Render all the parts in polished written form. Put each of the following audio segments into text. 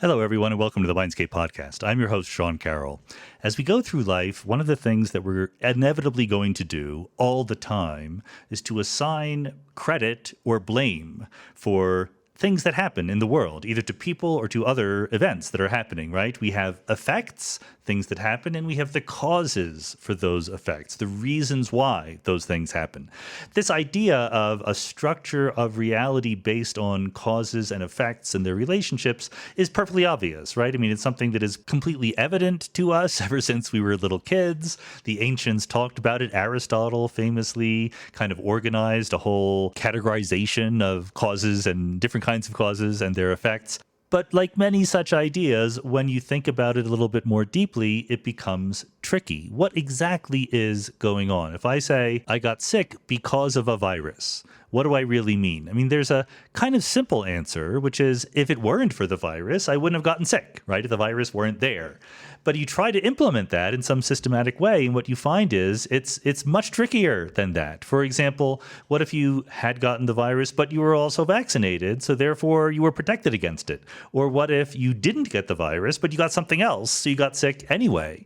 Hello, everyone, and welcome to the Mindscape podcast. I'm your host, Sean Carroll. As we go through life, one of the things that we're inevitably going to do all the time is to assign credit or blame for things that happen in the world, either to people or to other events that are happening, right? We have effects, things that happen, and we have the causes for those effects, the reasons why those things happen. This idea of a structure of reality based on causes and effects and their relationships is perfectly obvious, right? I mean, it's something that is completely evident to us ever since we were little kids. The ancients talked about it. Aristotle famously kind of organized a whole categorization of causes and different kinds of causes and their effects. But like many such ideas, when you think about it a little bit more deeply, it becomes tricky. What exactly is going on? If I say I got sick because of a virus, what do I really mean? I mean, there's a kind of simple answer, which is if it weren't for the virus, I wouldn't have gotten sick, right? If the virus weren't there. But you try to implement that in some systematic way, and what you find is it's much trickier than that. For example, what if you had gotten the virus, but you were also vaccinated, so therefore you were protected against it? Or what if you didn't get the virus, but you got something else, so you got sick anyway?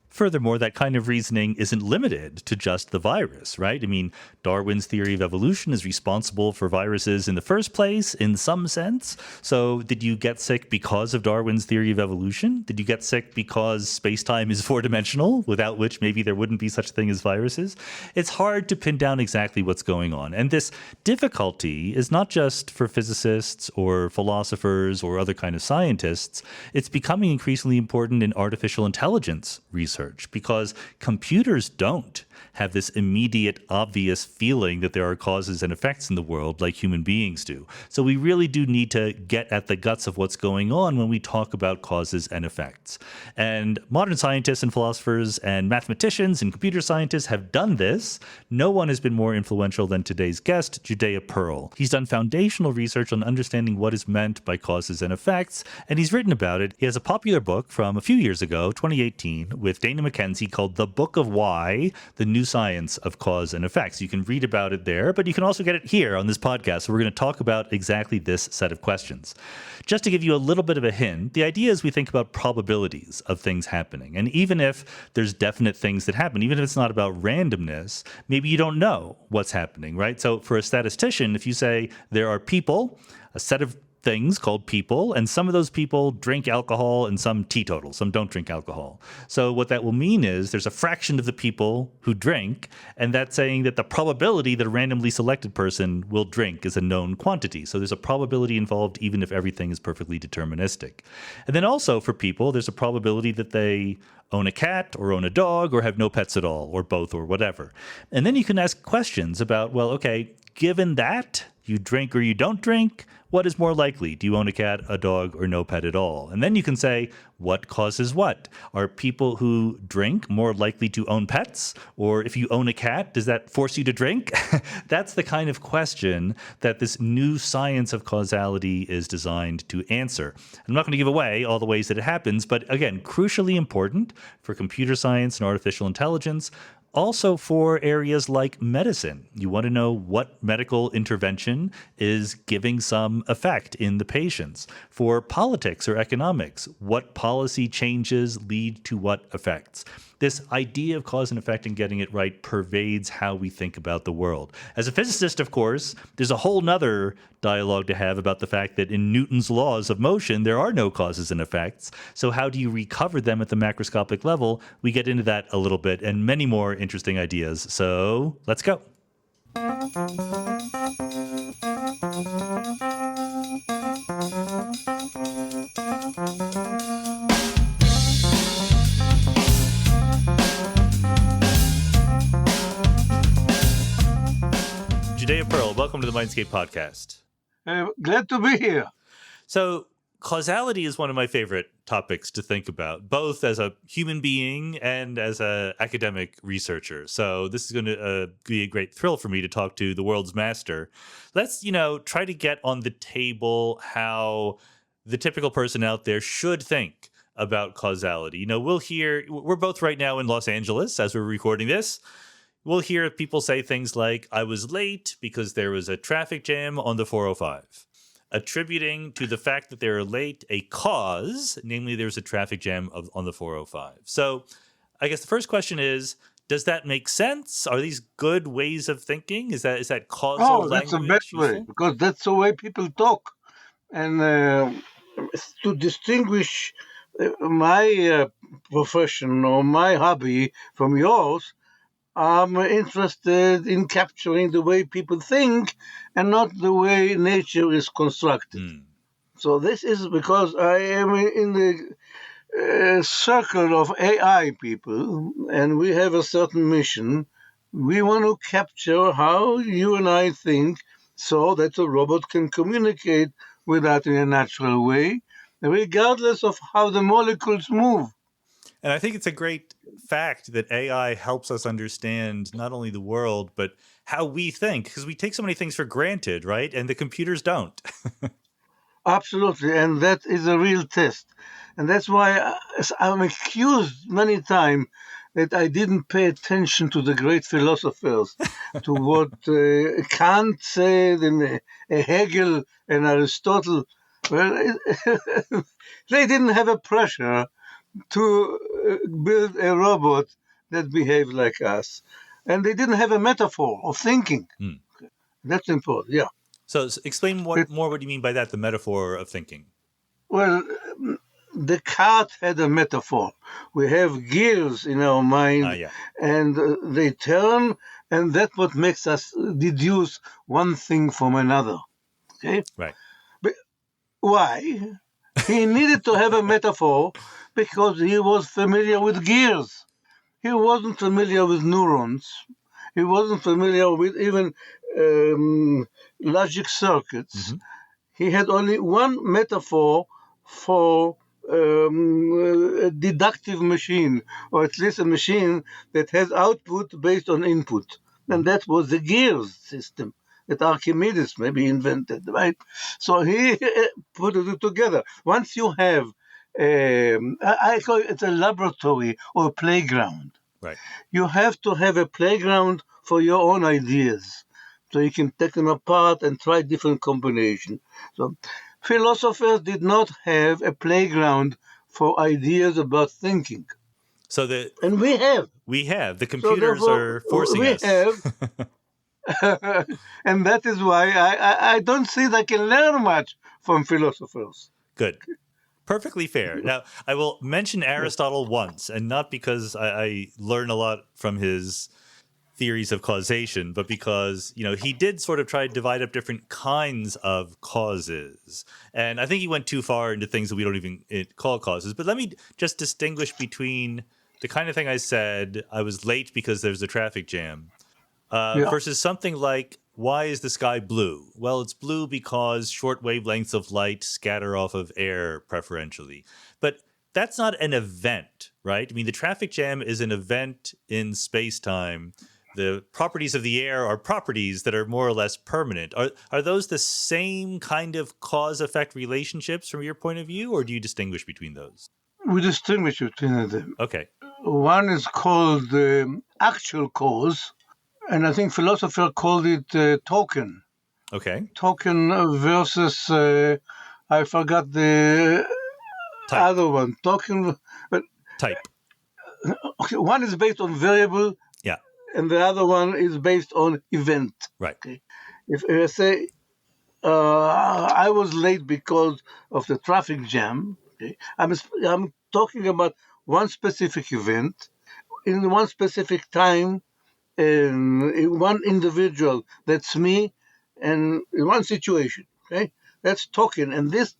Furthermore, that kind of reasoning isn't limited to just the virus, right? I mean, Darwin's theory of evolution is responsible for viruses in the first place, in some sense. So did you get sick because of Darwin's theory of evolution? Did you get sick because space-time is four-dimensional, without which maybe there wouldn't be such a thing as viruses? It's hard to pin down exactly what's going on. And this difficulty is not just for physicists or philosophers or other kind of scientists. It's becoming increasingly important in artificial intelligence research, because computers don't have this immediate, obvious feeling that there are causes and effects in the world like human beings do. So we really do need to get at the guts of what's going on when we talk about causes and effects. And modern scientists and philosophers and mathematicians and computer scientists have done this. No one has been more influential than today's guest, Judea Pearl. He's done foundational research on understanding what is meant by causes and effects, and he's written about it. He has a popular book from a few years ago, 2018, with Dana MacKenzie called The Book of Why, The New Science of Cause and Effects. You can read about it there, but you can also get it here on this podcast. So we're going to talk about exactly this set of questions. Just to give you a little bit of a hint, the idea is we think about probabilities of things happening. And even if there's definite things that happen, even if it's not about randomness, maybe you don't know what's happening, right? So for a statistician, if you say there are people, a set of things called people, and some of those people drink alcohol and some teetotal, some don't drink alcohol. So what that will mean is there's a fraction of the people who drink, and that's saying that the probability that a randomly selected person will drink is a known quantity. So there's a probability involved even if everything is perfectly deterministic. And then also for people, there's a probability that they own a cat or own a dog or have no pets at all, or both, or whatever. And then you can ask questions about, well, okay, given that you drink or you don't drink, what is more likely? Do you own a cat, a dog, or no pet at all? And then you can say, what causes what? Are people who drink more likely to own pets? Or if you own a cat, does that force you to drink? That's the kind of question that this new science of causality is designed to answer. I'm not going to give away all the ways that it happens, but again, crucially important for computer science and artificial intelligence. Also for areas like medicine. You want to know what medical intervention is giving some effect in the patients. For politics or economics, what policy changes lead to what effects? This idea of cause and effect and getting it right pervades how we think about the world. As a physicist, of course, there's a whole nother dialogue to have about the fact that in Newton's laws of motion, there are no causes and effects. So how do you recover them at the macroscopic level? We get into that a little bit and many more interesting ideas. So let's go. Judea Pearl, welcome to the Mindscape podcast. Glad to be here. So causality is one of my favorite topics to think about, both as a human being and as an academic researcher. So this is going to be a great thrill for me to talk to the world's master. Let's, try to get on the table how the typical person out there should think about causality. We're both right now in Los Angeles as we're recording this. We'll hear people say things like, I was late because there was a traffic jam on the 405. attributing to the fact that they're late a cause, namely there's a traffic jam on the 405. So I guess the first question is, does that make sense? Are these good ways of thinking? Is that causal That's the best language way, useful? because that's the way people talk. And to distinguish my profession or my hobby from yours, I'm interested in capturing the way people think and not the way nature is constructed. So this is because I am in the circle of AI people, and we have a certain mission. We want to capture how you and I think so that a robot can communicate with that in a natural way, regardless of how the molecules move. And I think it's a great fact that AI helps us understand not only the world, but how we think, because we take so many things for granted, right? And the computers don't. Absolutely, and that is a real test. And that's why I'm accused many times that I didn't pay attention to the great philosophers, to what Kant said and Hegel and Aristotle. Well, they didn't have a pressure to build a robot that behaved like us. And they didn't have a metaphor of thinking. That's important, yeah. So explain more what you mean by that, the metaphor of thinking. Well, the cart had a metaphor. We have gears in our mind, and they turn, and that's what makes us deduce one thing from another. Okay? Right. But why? He needed to have a metaphor because he was familiar with gears. He wasn't familiar with neurons. He wasn't familiar with even logic circuits. He had only one metaphor for a deductive machine, or at least a machine that has output based on input. And that was the gears system that Archimedes maybe invented, right? So he put it together. Once you have, I call it a laboratory or a playground. Right. You have to have a playground for your own ideas, so you can take them apart and try different combinations. So philosophers did not have a playground for ideas about thinking. And we have. The computers are forcing us. And that is why I don't think I can learn much from philosophers. Good. Perfectly fair. Now, I will mention Aristotle once, and not because I learn a lot from his theories of causation, but because, he did sort of try to divide up different kinds of causes. And I think he went too far into things that we don't even call causes. But let me just distinguish between the kind of thing I said, I was late because there's a traffic jam, versus something like, why is the sky blue? Well, it's blue because short wavelengths of light scatter off of air preferentially. But that's not an event, right? I mean, the traffic jam is an event in space-time. The properties of the air are properties that are more or less permanent. Are those the same kind of cause-effect relationships from your point of view, or do you distinguish between those? We distinguish between them. Okay. One is called actual cause, and I think philosophers called it token. Okay. Token versus, I forgot the type. Other one. Token. But, type. Okay, one is based on variable. Yeah. And the other one is based on event. Right. Okay. If I say I was late because of the traffic jam, okay, I'm talking about one specific event in one specific time, in one individual. That's me, and in one situation. Okay, that's token, and this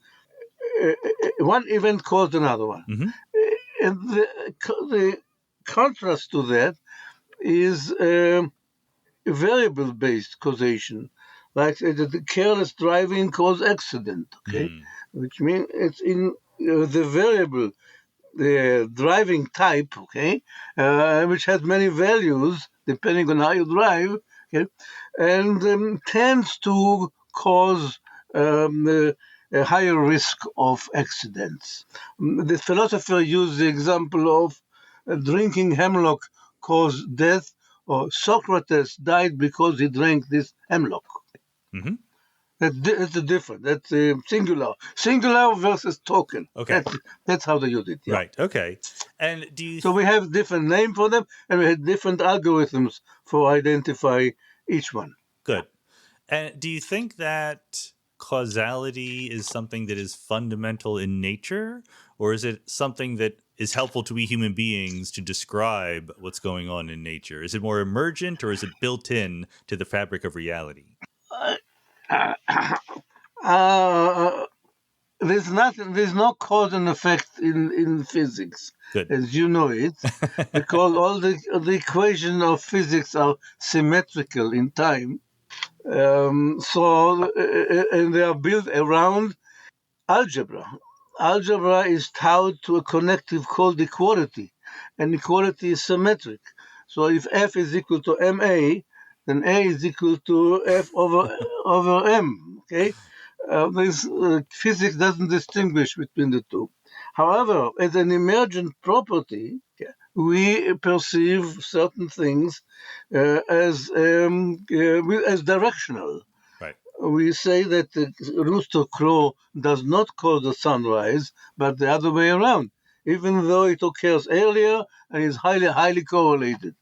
one event caused another one, and the contrast to that is variable-based causation, like the careless driving cause accident, okay, which means it's in the variable, the driving type, okay, which has many values depending on how you drive, okay, and tends to cause a higher risk of accidents. The philosopher used the example of drinking hemlock caused death, or Socrates died because he drank this hemlock. That's the difference. That's singular. Singular versus token. Okay. That's how they use it. Yeah. Right. Okay. And do you So we have different name for them, and we have different algorithms for identify each one. good. And do you think that causality is something that is fundamental in nature, or is it something that is helpful to we human beings to describe what's going on in nature? Is it more emergent, or is it built in to the fabric of reality? Uh, there's no cause and effect in physics, Good. as you know it, because all the equations of physics are symmetrical in time. And they are built around algebra. Algebra is tied to a connective called equality, and equality is symmetric. So if F is equal to MA, then A is equal to F over M. Okay, physics doesn't distinguish between the two. However, as an emergent property, we perceive certain things as directional. Right. We say that the rooster crow does not cause the sunrise, but the other way around, even though it occurs earlier and is highly correlated.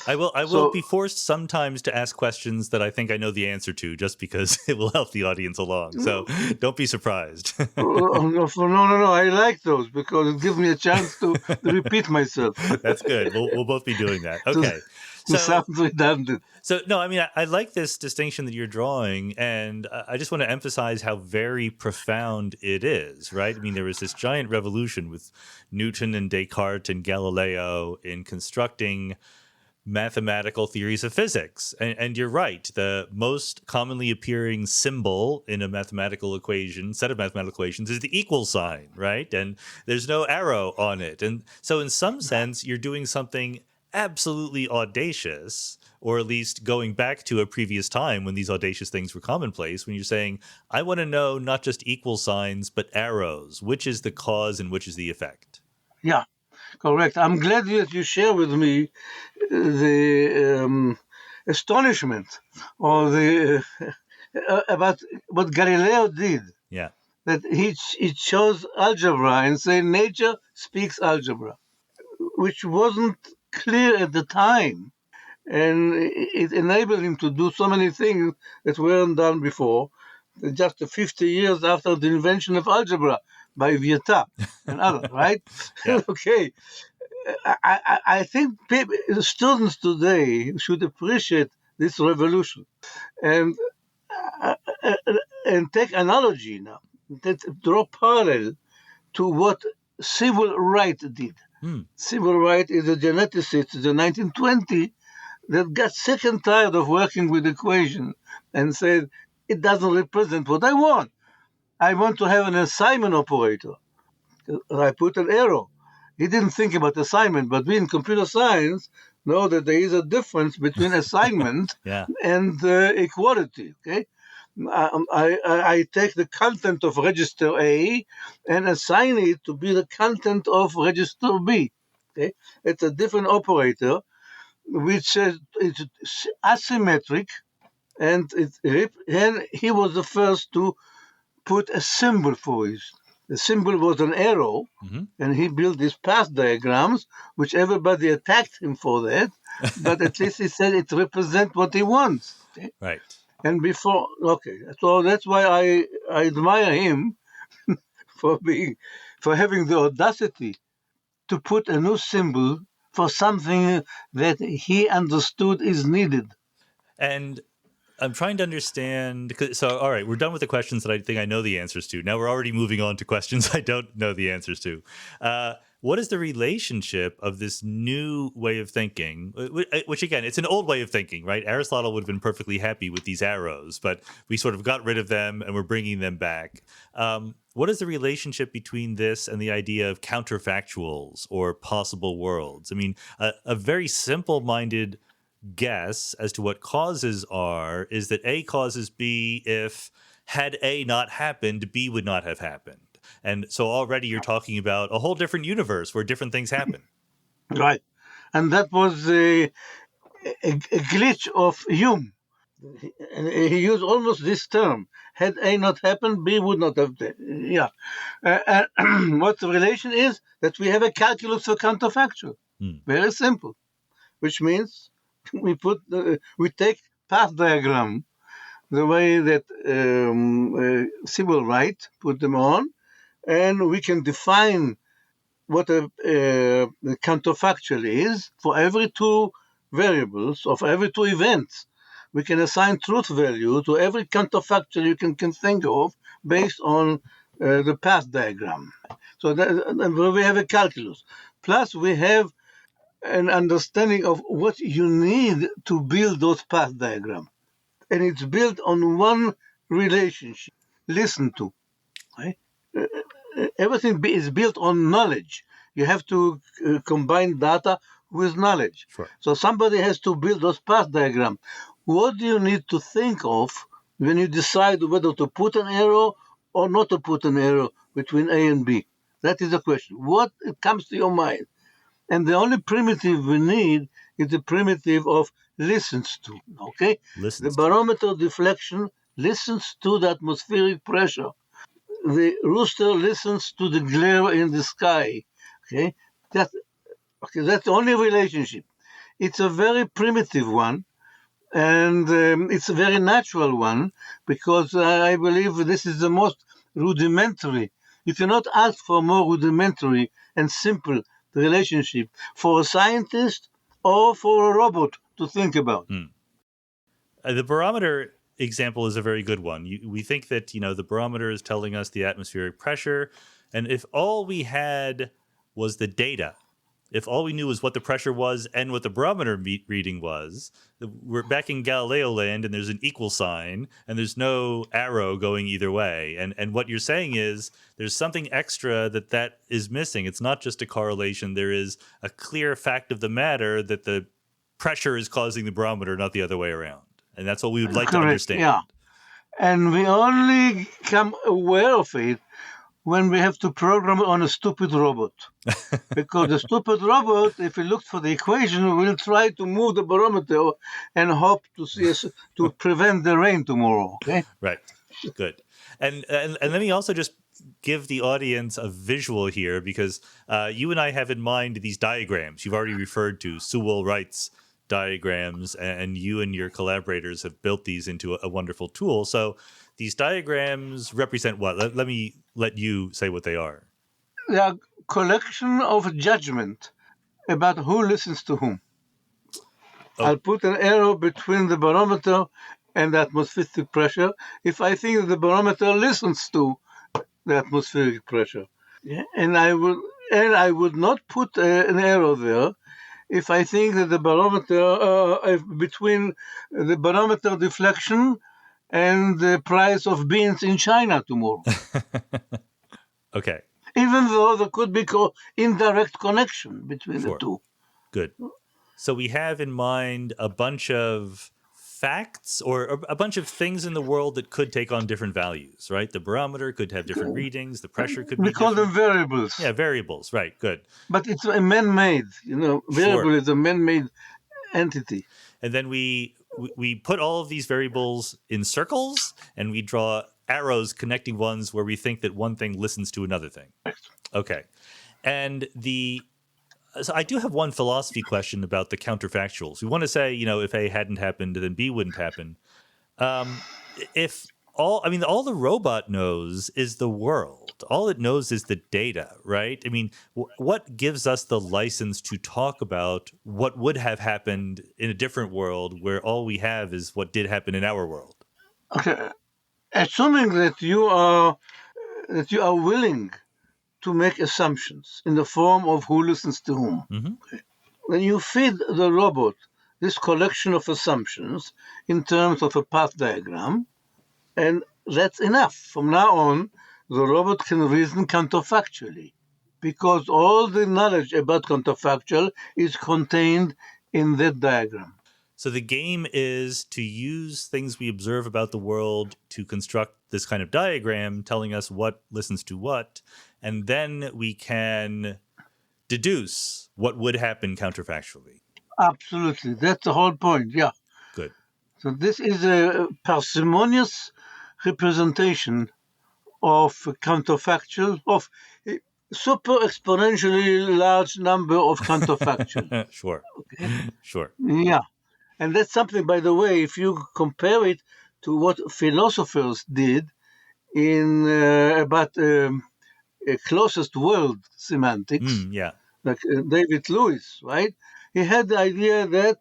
I will be forced sometimes to ask questions that I think I know the answer to, just because it will help the audience along. So don't be surprised. No. I like those because it gives me a chance to repeat myself. That's good. We'll both be doing that. Okay. So sounds redundant. So no, I mean, I like this distinction that you're drawing, and I just want to emphasize how very profound it is, right? I mean, there was this giant revolution with Newton and Descartes and Galileo in constructing mathematical theories of physics. And you're right. The most commonly appearing symbol in a mathematical equation, set of mathematical equations, is the equal sign, right? And there's no arrow on it. And so in some sense, you're doing something absolutely audacious, or at least going back to a previous time when these audacious things were commonplace, when you're saying, I want to know not just equal signs, but arrows. Which is the cause and which is the effect? Yeah. Correct. I'm glad that you share with me the astonishment or the about what Galileo did. Yeah. That he chose algebra and said nature speaks algebra, which wasn't clear at the time, and it enabled him to do so many things that weren't done before. Just 50 years after the invention of algebra by Vieta and others, right? Okay. I think students today should appreciate this revolution and take analogy now, draw parallel to what civil rights did. Civil rights is a geneticist in the 1920s that got sick and tired of working with equation and said, it doesn't represent what I want. I want to have an assignment operator. I put an arrow. He didn't think about assignment, but we in computer science know that there is a difference between assignment and equality. Okay, I take the content of register A and assign it to be the content of register B. Okay, it's a different operator, which is asymmetric, and he was the first to put a symbol for it. The symbol was an arrow, and he built these path diagrams, which everybody attacked him for that. But at least he said it represents what he wants. Okay? Right. And so that's why I admire him for having the audacity to put a new symbol for something that he understood is needed. And I'm trying to understand. So, all right, we're done with the questions that I think I know the answers to. Now we're already moving on to questions I don't know the answers to. What is the relationship of this new way of thinking, which again, it's an old way of thinking, right? Aristotle would have been perfectly happy with these arrows, but we sort of got rid of them and we're bringing them back. What is the relationship between this and the idea of counterfactuals or possible worlds? I mean, a very simple-minded guess as to what causes are is that A causes B if had A not happened, B would not have happened. And so already you're talking about a whole different universe where different things happen. Right. And that was a glitch of Hume. And he used almost this term. Had A not happened, B would not have. Yeah. What the relation is that we have a calculus for counterfactual. Very simple, which means we take path diagram the way that Sewell Wright put them on, and we can define what a counterfactual is for every two variables of every two events. We can assign truth value to every counterfactual you can think of based on the path diagram. So we have a calculus. Plus, we have an understanding of what you need to build those path diagrams. And it's built on one relationship. Listen to. Right? Everything is built on knowledge. You have to combine data with knowledge. Sure. So somebody has to build those path diagrams. What do you need to think of when you decide whether to put an arrow or not to put an arrow between A and B? That is the question. What comes to your mind? And the only primitive we need is the primitive of listens to. Okay? The barometer deflection listens to the atmospheric pressure. The rooster listens to the glare in the sky. Okay? That's the only relationship. It's a very primitive one, and it's a very natural one, because I believe this is the most rudimentary. You cannot ask for more rudimentary and simple relationship for a scientist or for a robot to think about. The barometer example is a very good one. We think that, the barometer is telling us the atmospheric pressure. And if all we had was the data, if all we knew was what the pressure was and what the barometer reading was, we're back in Galileo land and there's an equal sign and there's no arrow going either way. And what you're saying is there's something extra that is missing. It's not just a correlation. There is a clear fact of the matter that the pressure is causing the barometer, not the other way around. And that's what we would like to understand. Yeah. And we only become aware of it when we have to program on a stupid robot. Because the stupid robot, if he looks for the equation, will try to move the barometer and hope to prevent the rain tomorrow. Okay? Right. Good. And let me also just give the audience a visual here, because you and I have in mind these diagrams. You've already referred to Sewell Wright's diagrams, and you and your collaborators have built these into a wonderful tool. So these diagrams represent what? Let me let you say what they are. They are collection of judgment about who listens to whom. Oh. I'll put an arrow between the barometer and the atmospheric pressure if I think that the barometer listens to the atmospheric pressure. Yeah? And I would not put an arrow there if I think that the barometer, between the barometer deflection and the price of beans in China tomorrow. Okay. Even though there could be indirect connection between the two. Good. So we have in mind a bunch of facts or a bunch of things in the world that could take on different values, right? The barometer could have different readings. The pressure could be We call them variables. Yeah, variables. Right. Good. But it's a man-made, variable is a man-made entity. And then we put all of these variables in circles and we draw arrows connecting ones where we think that one thing listens to another thing. Okay. And so I do have one philosophy question about the counterfactuals. We want to say, if A hadn't happened, then B wouldn't happen. All the robot knows is the world. All it knows is the data, right? I mean, what gives us the license to talk about what would have happened in a different world where all we have is what did happen in our world? Okay. Assuming that you are willing to make assumptions in the form of who listens to whom. Mm-hmm. Okay. When you feed the robot this collection of assumptions in terms of a path diagram, and that's enough. From now on, the robot can reason counterfactually, because all the knowledge about counterfactual is contained in that diagram. So the game is to use things we observe about the world to construct this kind of diagram telling us what listens to what, and then we can deduce what would happen counterfactually. Absolutely. That's the whole point, yeah. Good. So this is a parsimonious representation of counterfactual, of a super exponentially large number of counterfactual. Sure. Okay? Sure. Yeah. And that's something, by the way, if you compare it to what philosophers did in about a closest world semantics, Yeah. like David Lewis, right? He had the idea that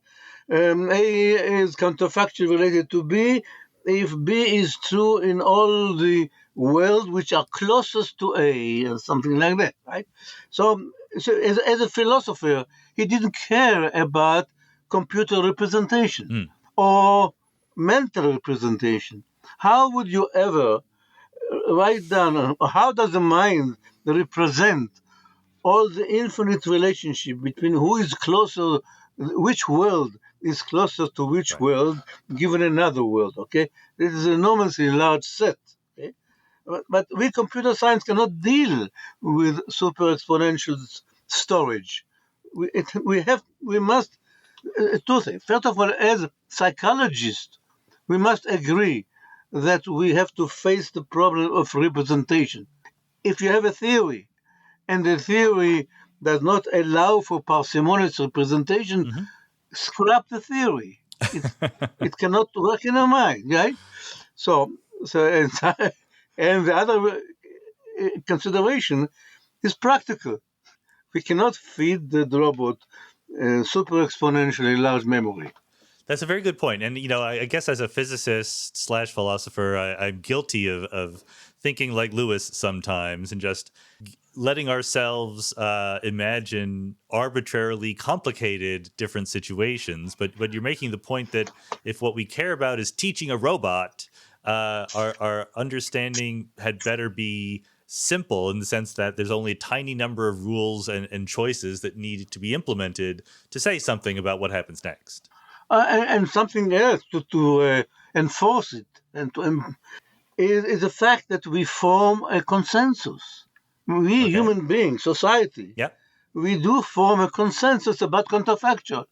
A is counterfactual related to B if B is true in all the world which are closest to A, or something like that, right? So as a philosopher, he didn't care about computer representation or mental representation. How would you ever write down, how does the mind represent all the infinite relationship between who is closer, which world is closer to which Right. world, given another world, okay? This is an enormously large set, okay? But we computer science cannot deal with super exponential storage. We must, two things. First of all, as psychologists, we must agree that we have to face the problem of representation. If you have a theory and the theory does not allow for parsimonious representation, scrap the theory. It cannot work in a mind, right? So, so and, and the other consideration is practical. We cannot feed the robot super exponentially large memory. That's a very good point. And, I guess as a physicist / philosopher, I'm guilty of thinking like Lewis sometimes and just letting ourselves imagine arbitrarily complicated different situations. But you're making the point that if what we care about is teaching a robot, our understanding had better be simple in the sense that there's only a tiny number of rules and choices that need to be implemented to say something about what happens next. And something else to enforce it and is the fact that we form a consensus. We Okay. human beings, society, Yeah. we do form a consensus about counterfactual.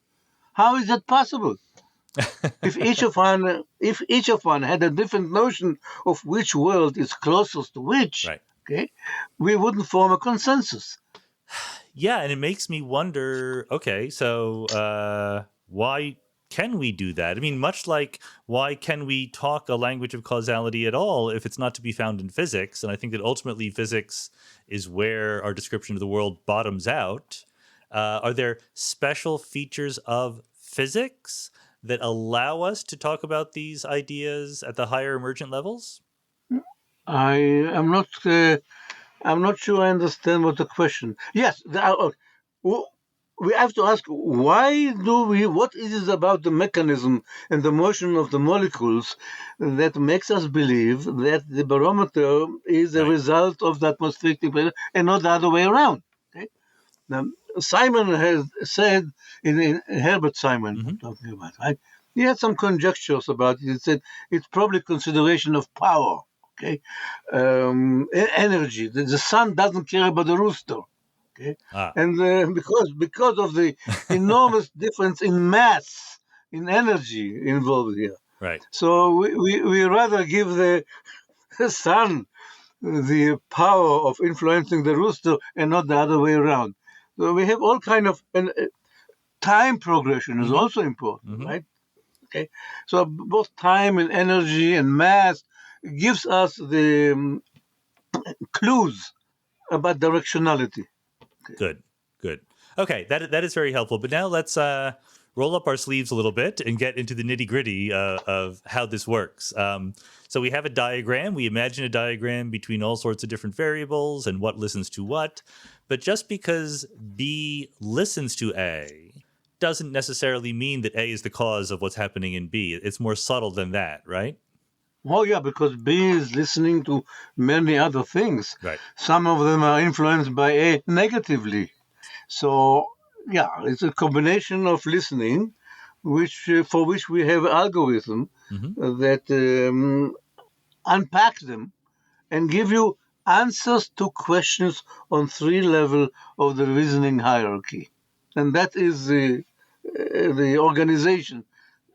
How is that possible? If each of one had a different notion of which world is closest to which, Right. okay, we wouldn't form a consensus. Yeah, and it makes me wonder, okay, so why can we do that? I mean, much like why can we talk a language of causality at all if it's not to be found in physics? And I think that ultimately physics is where our description of the world bottoms out. Are there special features of physics that allow us to talk about these ideas at the higher emergent levels? I am not. I'm not sure I understand what the question. Yes, we have to ask why do we? What is it about the mechanism and the motion of the molecules that makes us believe that the barometer is a Right. result of the atmospheric temperature and not the other way around? Okay? Now, Simon has said in Herbert Simon, I'm talking about, right? He had some conjectures about it. He said it's probably consideration of power. Okay, energy. The sun doesn't care about the rooster. Okay, and because of the enormous difference in mass, in energy involved here. Right. So we rather give the sun the power of influencing the rooster and not the other way around. So we have all kind of time progression is also important, right? Okay, so both time and energy and mass gives us the clues about directionality. Good. Okay, that is very helpful. But now let's roll up our sleeves a little bit and get into the nitty gritty of how this works. So we have a diagram. We imagine a diagram between all sorts of different variables and what listens to what. But just because B listens to A doesn't necessarily mean that A is the cause of what's happening in B. It's more subtle than that, right? Oh, yeah, because B is listening to many other things. Right. Some of them are influenced by A negatively. So, yeah, it's a combination of listening, for which we have algorithm that unpack them and give you answers to questions on 3 levels of the reasoning hierarchy. And that is the organization.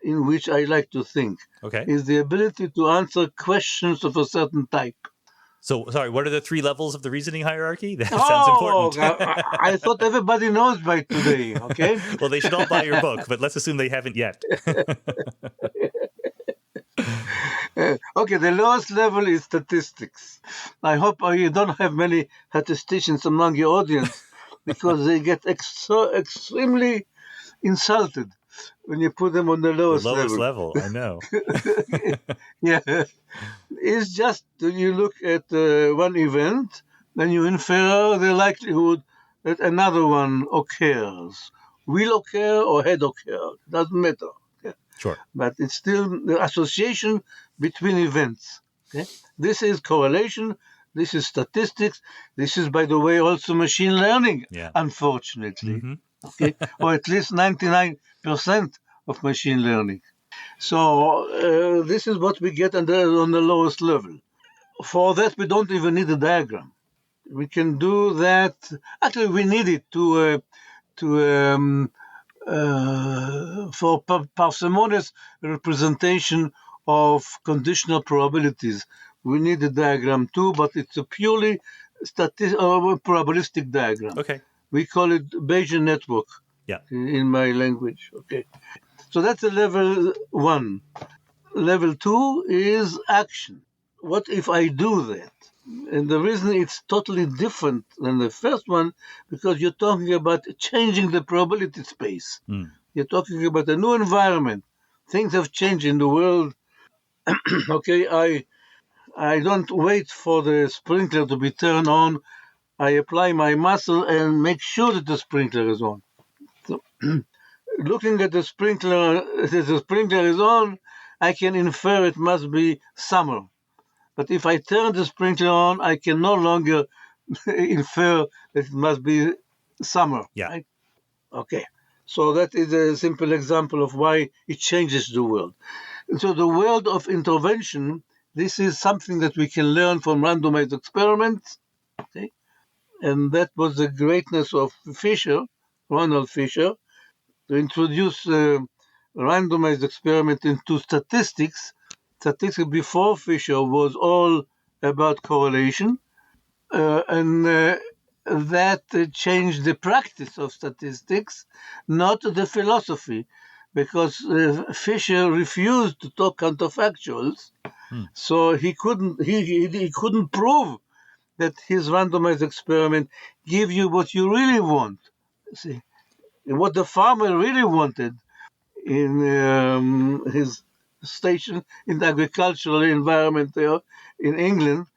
in which I like to think, Okay. is the ability to answer questions of a certain type. So, sorry, what are the 3 levels of the reasoning hierarchy? That sounds Oh, important. I thought everybody knows by today, okay? Well, they should all buy your book, but let's assume they haven't yet. Okay, the lowest level is statistics. I hope you don't have many statisticians among your audience because they get extremely insulted when you put them on the The lowest lowest level. level, I know. Yeah, it's just you look at one event, then you infer the likelihood that another one occurs. Will occur or had occurred, doesn't matter. Okay? Sure. But it's still the association between events. Okay? This is correlation, this is statistics, this is, by the way, also machine learning, Yeah. unfortunately. Mhm. Okay? Or at least 99% of machine learning. So this is what we get on the lowest level. For that, we don't even need a diagram. We can do that. Actually, we need it for parsimonious representation of conditional probabilities. We need a diagram too, but it's a purely probabilistic diagram. Okay. We call it Bayesian network. Yeah. In my language. Okay. So that's a level 1. Level 2 is action. What if I do that? And the reason it's totally different than the first one, because you're talking about changing the probability space. Mm. You're talking about a new environment. Things have changed in the world. Okay, I don't wait for the sprinkler to be turned on. I apply my muscle and make sure that the sprinkler is on. So, looking at the sprinkler, if the sprinkler is on, I can infer it must be summer. But if I turn the sprinkler on, I can no longer infer that it must be summer. Yeah. Right? Okay. So that is a simple example of why it changes the world. And so the world of intervention, this is something that we can learn from randomized experiments. Okay? And that was the greatness of Fisher, Ronald Fisher, to introduce randomized experiment into statistics. Statistics before Fisher was all about correlation, and that changed the practice of statistics, not the philosophy, because Fisher refused to talk counterfactuals, so he couldn't prove that his randomized experiment give you what you really want. See, what the farmer really wanted in his station in the agricultural environment there in England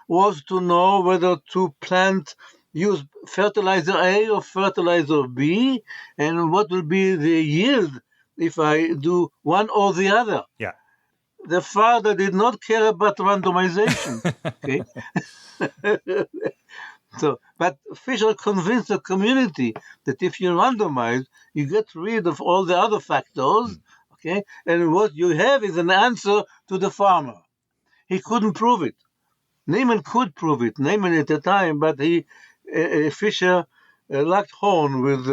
was to know whether to use fertilizer A or fertilizer B, and what will be the yield if I do one or the other. Yeah. The father did not care about randomization. Okay. So, but Fisher convinced the community that if you randomize, you get rid of all the other factors, okay? And what you have is an answer to the farmer. He couldn't prove it. Neyman could prove it, Neyman at the time, but Fisher locked horn with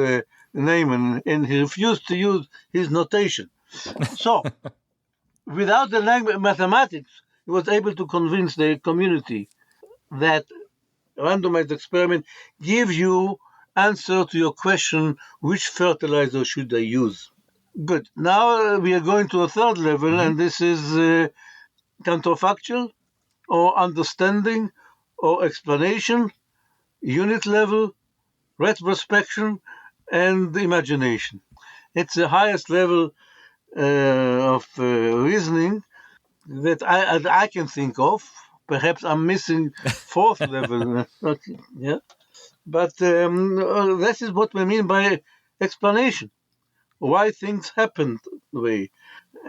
Neyman, and he refused to use his notation. So, without the language mathematics, he was able to convince the community that randomized experiment gives you answer to your question, which fertilizer should I use? Good. Now we are going to a third level, and this is counterfactual, or understanding, or explanation, unit level, retrospection, and imagination. It's the highest level of reasoning that I can think of. Perhaps I'm missing fourth level. Yeah, but this is what we mean by explanation. Why things happened the way.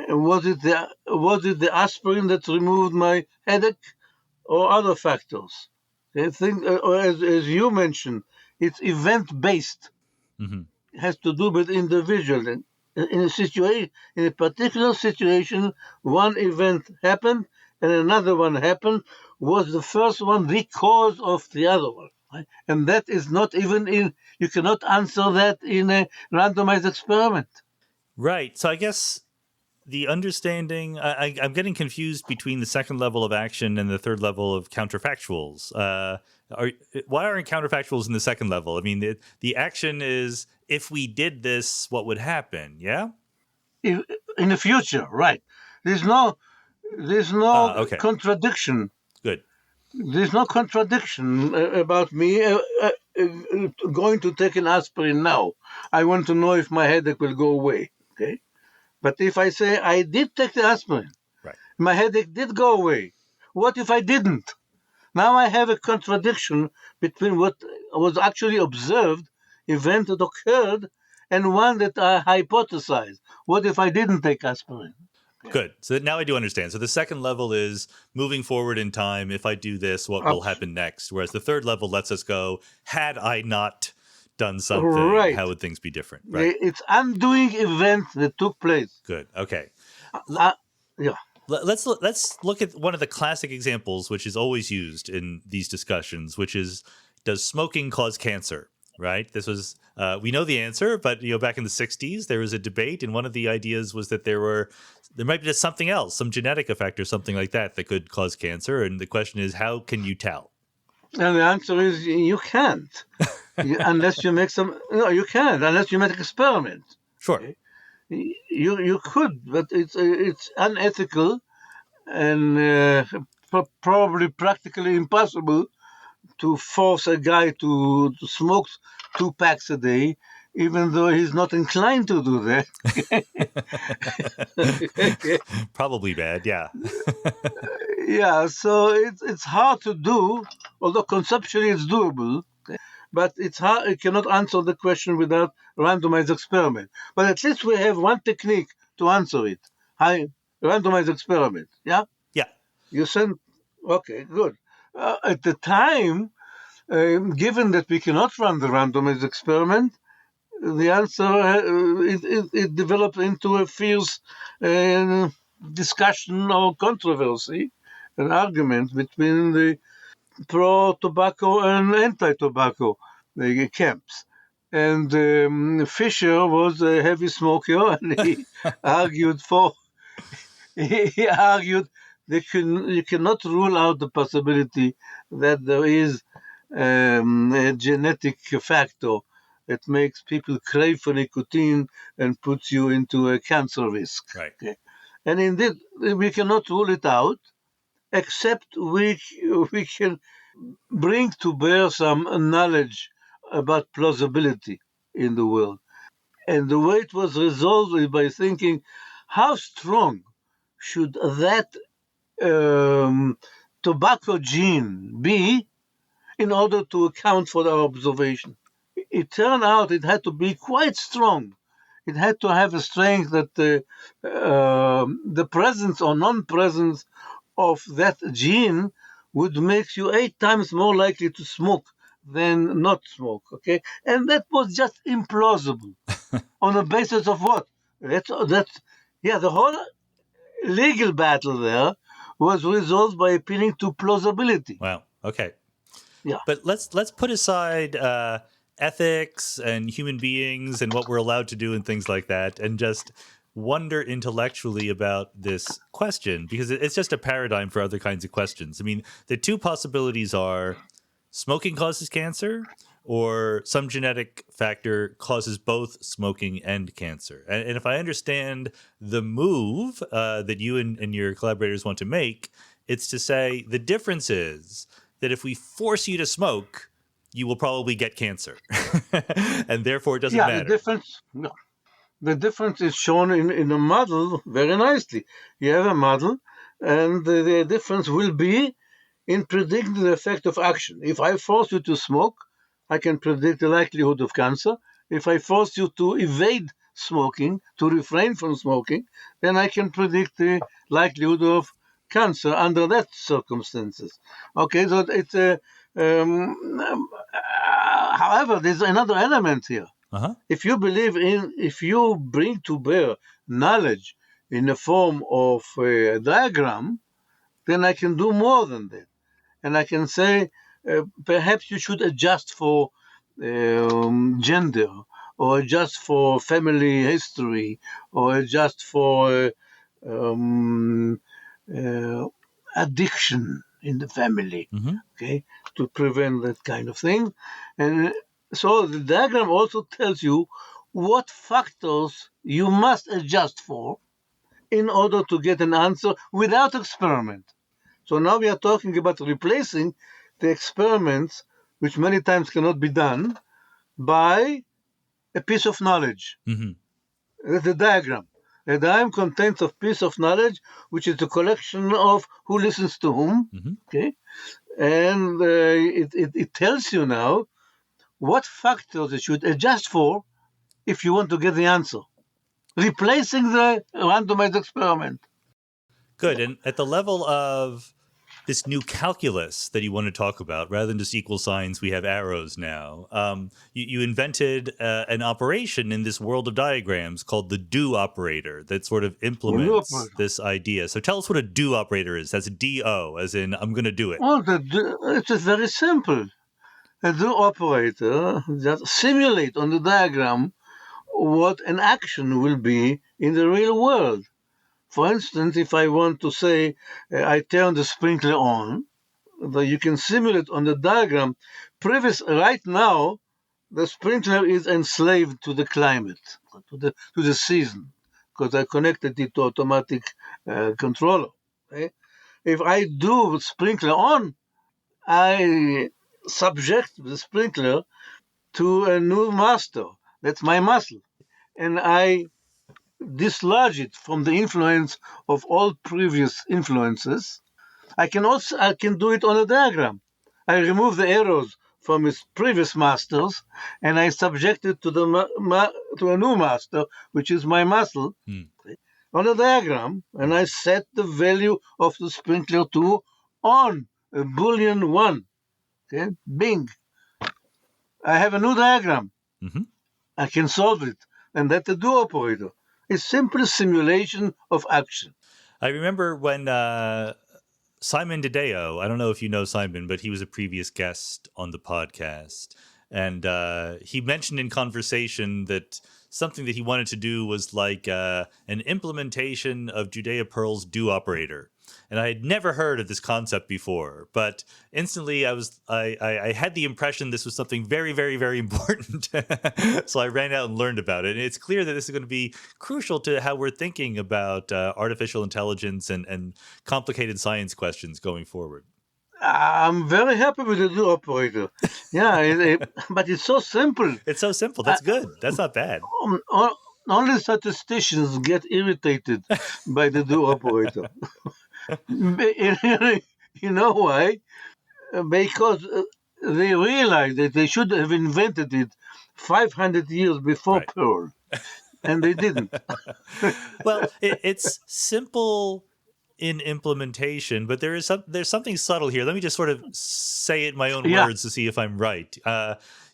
Was it the aspirin that removed my headache, or other factors? I think, as you mentioned, it's event based. Mm-hmm. It has to do with individual. In a particular situation, one event happened and another one happened. Was the first one the cause of the other one? Right? And that is not even you cannot answer that in a randomized experiment. Right. So I guess the understanding, I'm getting confused between the second level of action and the third level of counterfactuals. Why aren't counterfactuals in the second level? I mean, the action is, if we did this, what would happen? Yeah? In the future, right? There's no Okay. contradiction. Good. There's no contradiction about me going to take an aspirin now. I want to know if my headache will go away. Okay, but if I say I did take the aspirin, Right. my headache did go away. What if I didn't? Now I have a contradiction between what was actually observed, event that occurred, and one that I hypothesized. What if I didn't take aspirin? Good. So now I do understand. So the second level is moving forward in time. If I do this, what will happen next? Whereas the third level lets us go, had I not done something, Right. how would things be different? Right. It's undoing events that took place. Good. Okay. Yeah. Let's look at one of the classic examples, which is always used in these discussions, which is, does smoking cause cancer? Right. This was we know the answer, but back in the 60s there was a debate, and one of the ideas was that there might be just something else, some genetic effect or something like that could cause cancer. And the question is, how can you tell? And the answer is you can't, unless you make you can't unless you make an experiment. Sure. Okay? You could, but it's unethical and probably practically impossible to force a guy to smoke 2 packs a day, even though he's not inclined to do that. Probably bad, yeah. Yeah, so it's hard to do, although conceptually it's doable. But it's hard. It cannot answer the question without randomized experiment. But at least we have one technique to answer it. Randomized experiment. Yeah. Yeah. You send. Okay, good. At the time, given that we cannot run the randomized experiment, the answer it developed into a fierce discussion or controversy, an argument between the pro-tobacco and anti-tobacco camps. And Fisher was a heavy smoker, and he argued that you cannot rule out the possibility that there is a genetic factor that makes people crave for nicotine and puts you into a cancer risk. Right. Okay? And indeed, we cannot rule it out, except we can bring to bear some knowledge about plausibility in the world. And the way it was resolved is by thinking, how strong should that tobacco gene be in order to account for our observation? It turned out it had to be quite strong. It had to have a strength that the presence or non-presence of that gene would make you 8 times more likely to smoke than not smoke. Okay, and that was just implausible. On the basis of what? The whole legal battle there was resolved by appealing to plausibility. Wow. Okay. Yeah. But let's put aside ethics and human beings and what we're allowed to do and things like that, and just wonder intellectually about this question, because it's just a paradigm for other kinds of questions. I mean, the two possibilities are smoking causes cancer, or some genetic factor causes both smoking and cancer. And if I understand the move that you and your collaborators want to make, it's to say the difference is that if we force you to smoke, you will probably get cancer. And therefore it doesn't matter. The difference is shown in a model very nicely. You have a model, and the difference will be in predicting the effect of action. If I force you to smoke, I can predict the likelihood of cancer. If I force you to evade smoking, to refrain from smoking, then I can predict the likelihood of cancer under that circumstances. Okay, so it's a. However, there's another element here. Uh-huh. If you bring to bear knowledge in the form of a diagram, then I can do more than that. And I can say, perhaps you should adjust for gender, or adjust for family history, or adjust for um, addiction in the family, okay, to prevent that kind of thing. And so the diagram also tells you what factors you must adjust for in order to get an answer without experiment. So now we are talking about replacing the experiments, which many times cannot be done, by a piece of knowledge. The diagram. The diagram contains a piece of knowledge, which is a collection of who listens to whom. Okay, and it tells you now what factors you should adjust for if you want to get the answer, replacing the randomized experiment. Good. And at the level of this new calculus that you want to talk about, rather than just equal signs, we have arrows now. You invented an operation in this world of diagrams called the do operator that sort of implements this idea. So tell us what a do operator is. That's a D-O, as in I'm going to do it. Well, it is very simple. A do operator just simulate on the diagram what an action will be in the real world. For instance, if I want to say I turn the sprinkler on, you can simulate on the diagram. Right now, the sprinkler is enslaved to the climate, to the season, because I connected it to automatic controller. Okay? If I do sprinkler on, I subject the sprinkler to a new master. That's my muscle. And I dislodge it from the influence of all previous influences. I can do it on a diagram. I remove the arrows from its previous masters, and I subject it to to a new master, which is my muscle, on a diagram, and I set the value of the sprinkler to on, a Boolean 1. Okay, bing. I have a new diagram. I can solve it, and that's the do operator. It's simple simulation of action. I remember when Simon Dedeo, I don't know if you know Simon, but he was a previous guest on the podcast. And he mentioned in conversation that something that he wanted to do was like an implementation of Judea Pearl's do operator. And I had never heard of this concept before, but instantly I had the impression this was something very, very, very important. So I ran out and learned about it. And it's clear that this is going to be crucial to how we're thinking about artificial intelligence and complicated science questions going forward. I'm very happy with the do operator. Yeah, but it's so simple. It's so simple. That's good. That's not bad. Only statisticians get irritated by the do operator. You know why? Because they realize that they should have invented it 500 years before Pearl, and they didn't. Well, it's simple in implementation, but there's something subtle here. Let me just sort of say it in my own words to see if I'm right.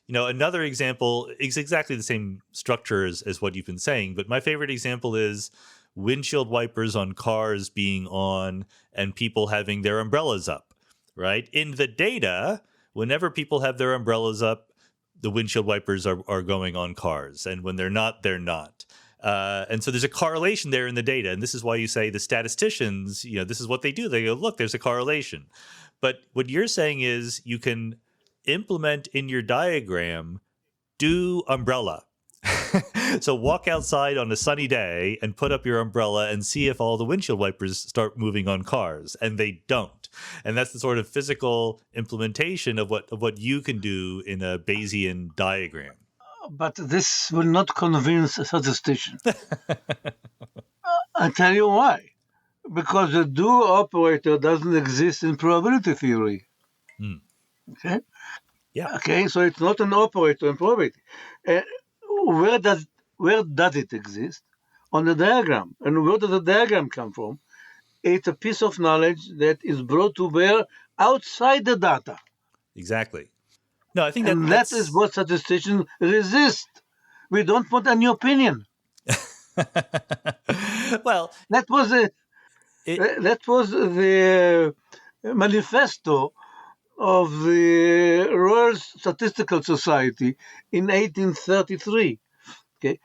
Another example is exactly the same structure as what you've been saying, but my favorite example is windshield wipers on cars being on and people having their umbrellas up, right? In the data, whenever people have their umbrellas up, the windshield wipers are going on cars. And when they're not, they're not. And so there's a correlation there in the data. And this is why you say the statisticians, this is what they do. They go, look, there's a correlation. But what you're saying is you can implement in your diagram, do umbrella. So walk outside on a sunny day and put up your umbrella and see if all the windshield wipers start moving on cars, and they don't. And that's the sort of physical implementation of what you can do in a Bayesian diagram. But this will not convince a statistician. I'll tell you why. Because the do operator doesn't exist in probability theory. Okay? Yeah. Okay, so it's not an operator in probability. Where does it exist? On the diagram. And where does the diagram come from? It's a piece of knowledge that is brought to bear outside the data. Exactly. No, I think that is what statisticians resist. We don't want any opinion. Well, that was the manifesto of the Royal Statistical Society in 1833. Okay,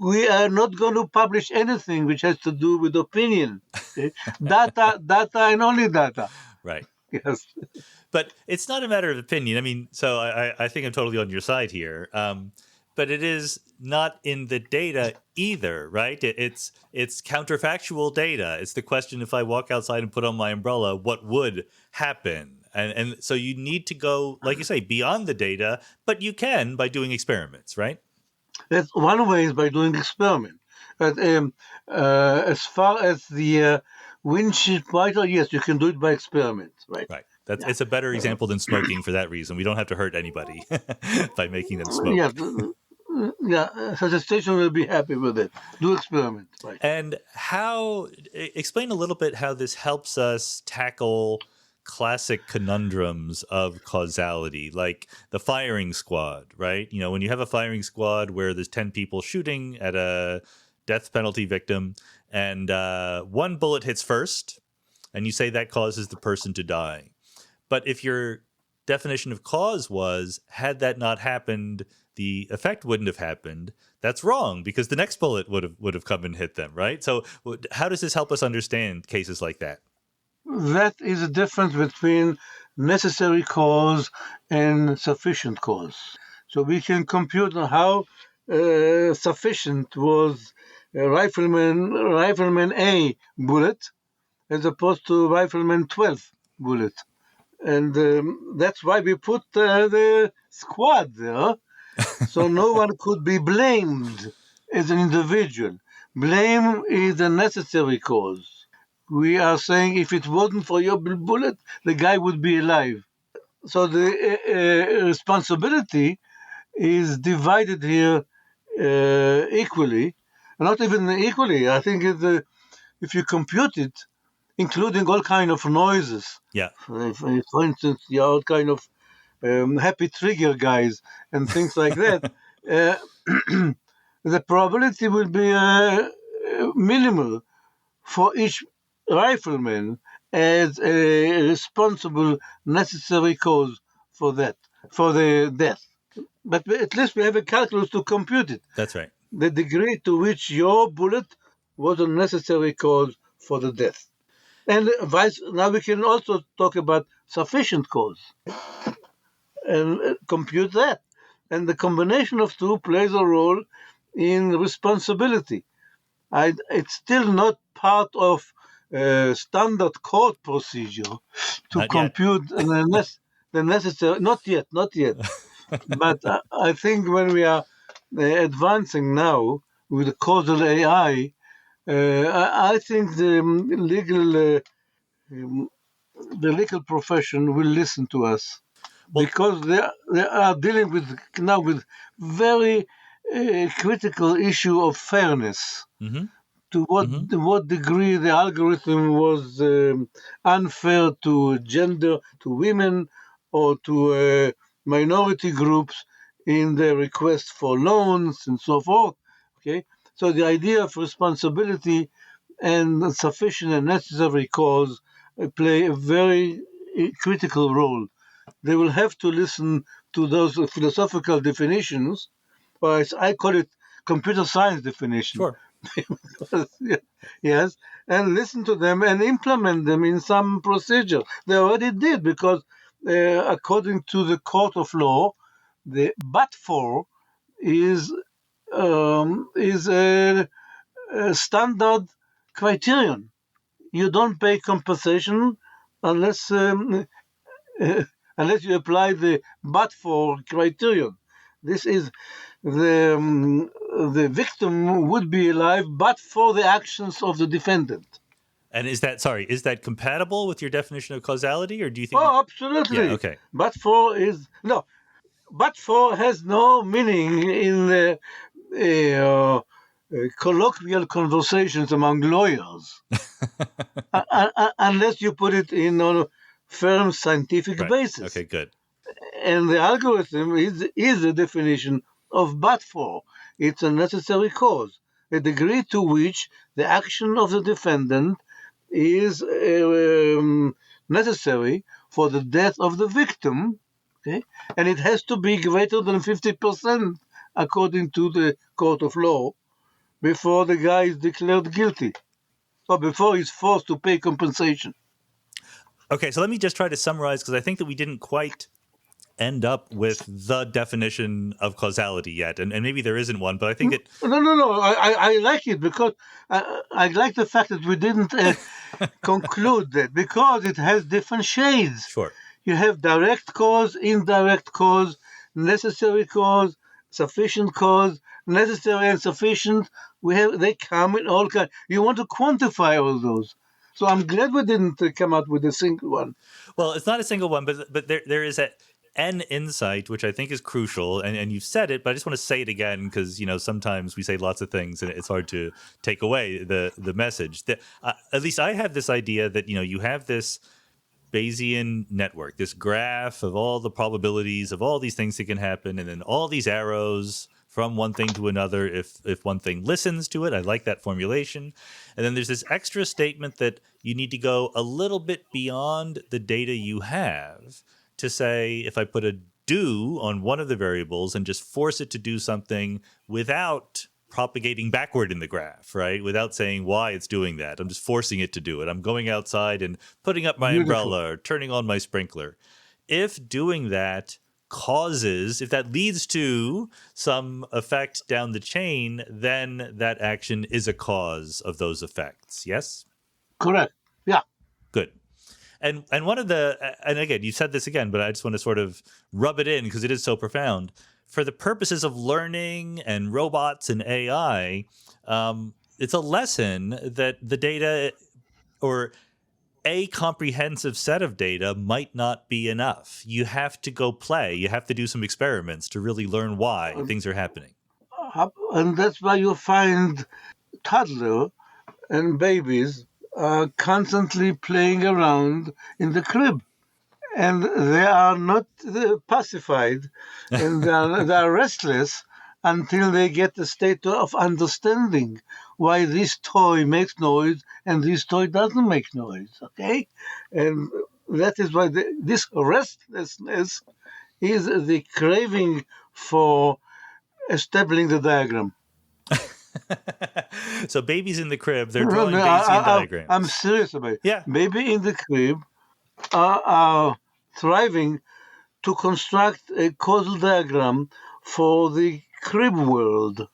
we are not going to publish anything which has to do with opinion. Okay? Data, and only data. Right. Yes. But it's not a matter of opinion. I mean, so I think I'm totally on your side here. But it is not in the data either, right? It's counterfactual data. It's the question: if I walk outside and put on my umbrella, what would happen? And so you need to go, like you say, beyond the data, but you can by doing experiments, right? That's one way is by doing experiment. But as far as the windshield wiper, yes, you can do it by experiment, right? Right. It's a better example than smoking for that reason. We don't have to hurt anybody by making them smoke. Yeah, such a station will be happy with it. Do experiment, right? And explain a little bit how this helps us tackle classic conundrums of causality, like the firing squad, right? You know, when you have a firing squad where there's 10 people shooting at a death penalty victim, and one bullet hits first, and you say that causes the person to die. But if your definition of cause was, had that not happened, the effect wouldn't have happened, that's wrong, because the next bullet would have come and hit them, right? So how does this help us understand cases like that? That is a difference between necessary cause and sufficient cause. So we can compute how sufficient was Rifleman A bullet as opposed to Rifleman 12 bullet. And that's why we put the squad there, so no one could be blamed as an individual. Blame is a necessary cause. We are saying if it wasn't for your bullet, the guy would be alive. So the responsibility is divided here equally. Not even equally. I think if you compute it, including all kind of noises. Yeah. For instance, all kind of happy trigger guys and things like that. The probability will be minimal for each rifleman as a responsible, necessary cause for the death. But at least we have a calculus to compute it. That's right. The degree to which your bullet was a necessary cause for the death. And now we can also talk about sufficient cause and compute that. And the combination of two plays a role in responsibility. It's still not part of standard court procedure to Not compute the necessary. Not yet. But I think when we are advancing now with the causal AI, I think the legal profession will listen to us, because they are dealing with very critical issue of fairness. Mm-hmm. To what degree the algorithm was unfair to gender, to women, or to minority groups in their request for loans and so forth. Okay, so the idea of responsibility and sufficient and necessary cause play a very critical role. They will have to listen to those philosophical definitions, or I call it computer science definition. Sure. Yes, and listen to them and implement them in some procedure. They already did, because according to the court of law, the but for is a standard criterion. You don't pay compensation unless you apply the but for criterion. This is the victim would be alive but for the actions of the defendant. And is that compatible with your definition of causality, or do you think? Oh, absolutely. Yeah, okay. But for has no meaning in colloquial conversations among lawyers, unless you put it in on a firm scientific basis. Okay, good. And the algorithm is a definition of but for. It's a necessary cause, a degree to which the action of the defendant is necessary for the death of the victim, okay? And it has to be greater than 50% according to the court of law. before the guy is declared guilty, or before he's forced to pay compensation. Okay, so let me just try to summarize, because I think that we didn't quite end up with the definition of causality yet, and maybe there isn't one, but I think it... No. I like it because I like the fact that we didn't conclude that, because it has different shades. Sure. You have direct cause, indirect cause, necessary cause, sufficient cause, necessary and sufficient. They come in all kinds. You want to quantify all those. So I'm glad we didn't come out with a single one. Well, it's not a single one, but there is an insight which I think is crucial, and you've said it, but I just want to say it again, because sometimes we say lots of things and it's hard to take away the message. At least I have this idea that you have this Bayesian network, this graph of all the probabilities of all these things that can happen, and then all these arrows from one thing to another if one thing listens to it. I like that formulation. And then there's this extra statement that you need to go a little bit beyond the data you have to say, if I put a do on one of the variables and just force it to do something without propagating backward in the graph, right? Without saying why it's doing that. I'm just forcing it to do it. I'm going outside and putting up my umbrella or turning on my sprinkler. If doing that if that leads to some effect down the chain, then that action is a cause of those effects. Yes? Correct. Yeah. Good. And one of and again, you said this again, but I just want to sort of rub it in because it is so profound. For the purposes of learning and robots and AI, it's a lesson that the data or a comprehensive set of data might not be enough. You have to go play. You have to do some experiments to really learn why things are happening. And that's why you find toddlers and babies constantly playing around in the crib. And they are not pacified, and they are restless until they get a state of understanding why this toy makes noise and this toy doesn't make noise, okay? And that is why this restlessness is the craving for establishing the diagram. So babies in the crib, they're drawing Bayesian diagrams. I'm serious about it. Yeah. Baby in the crib are thriving to construct a causal diagram for the crib world.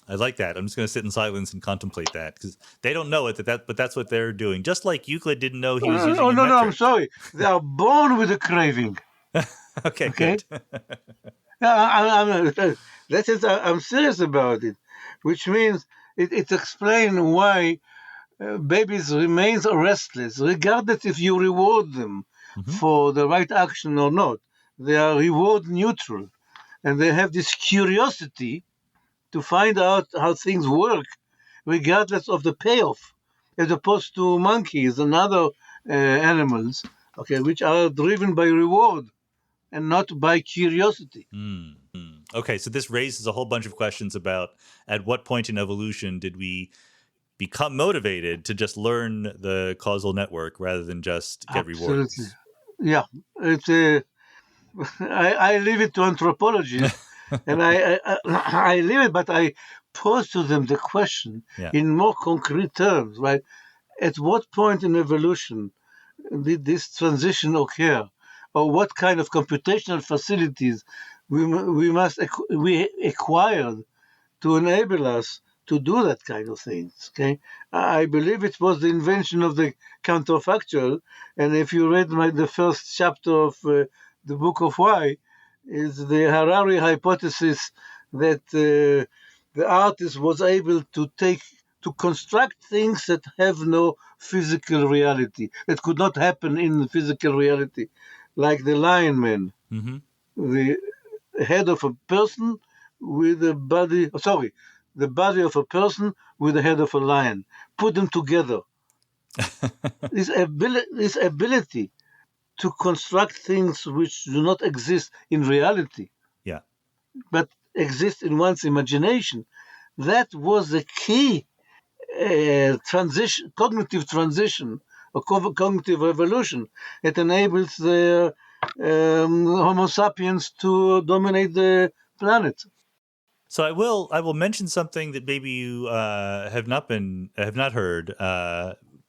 I like that. I'm just going to sit in silence and contemplate that, because they don't know it, but that's what they're doing. Just like Euclid didn't know he was using No, I'm sorry. They are born with a craving. Okay, good. I'm serious about it, which means it explains why babies remain restless, regardless if you reward them for the right action or not. They are reward neutral, and they have this curiosity to find out how things work, regardless of the payoff, as opposed to monkeys and other animals, which are driven by reward and not by curiosity. Okay, so this raises a whole bunch of questions about at what point in evolution did we become motivated to just learn the causal network rather than just get rewards. Yeah, I leave it to anthropologists, and I leave it, but I pose to them the question in more concrete terms, right? At what point in evolution did this transition occur, or what kind of computational facilities we acquired to enable us to do that kind of things, okay? I believe it was the invention of the counterfactual, and if you read the first chapter of the Book of Why, is the Harari hypothesis that the artist was able to construct things that have no physical reality, that could not happen in the physical reality, like the Lion Man, the head of a person with the body of a person with the head of a lion. Put them together. This ability to construct things which do not exist in reality, but exist in one's imagination, that was the key cognitive transition, or cognitive revolution. It enables the Homo sapiens to dominate the planet. So I will mention something that maybe you have not heard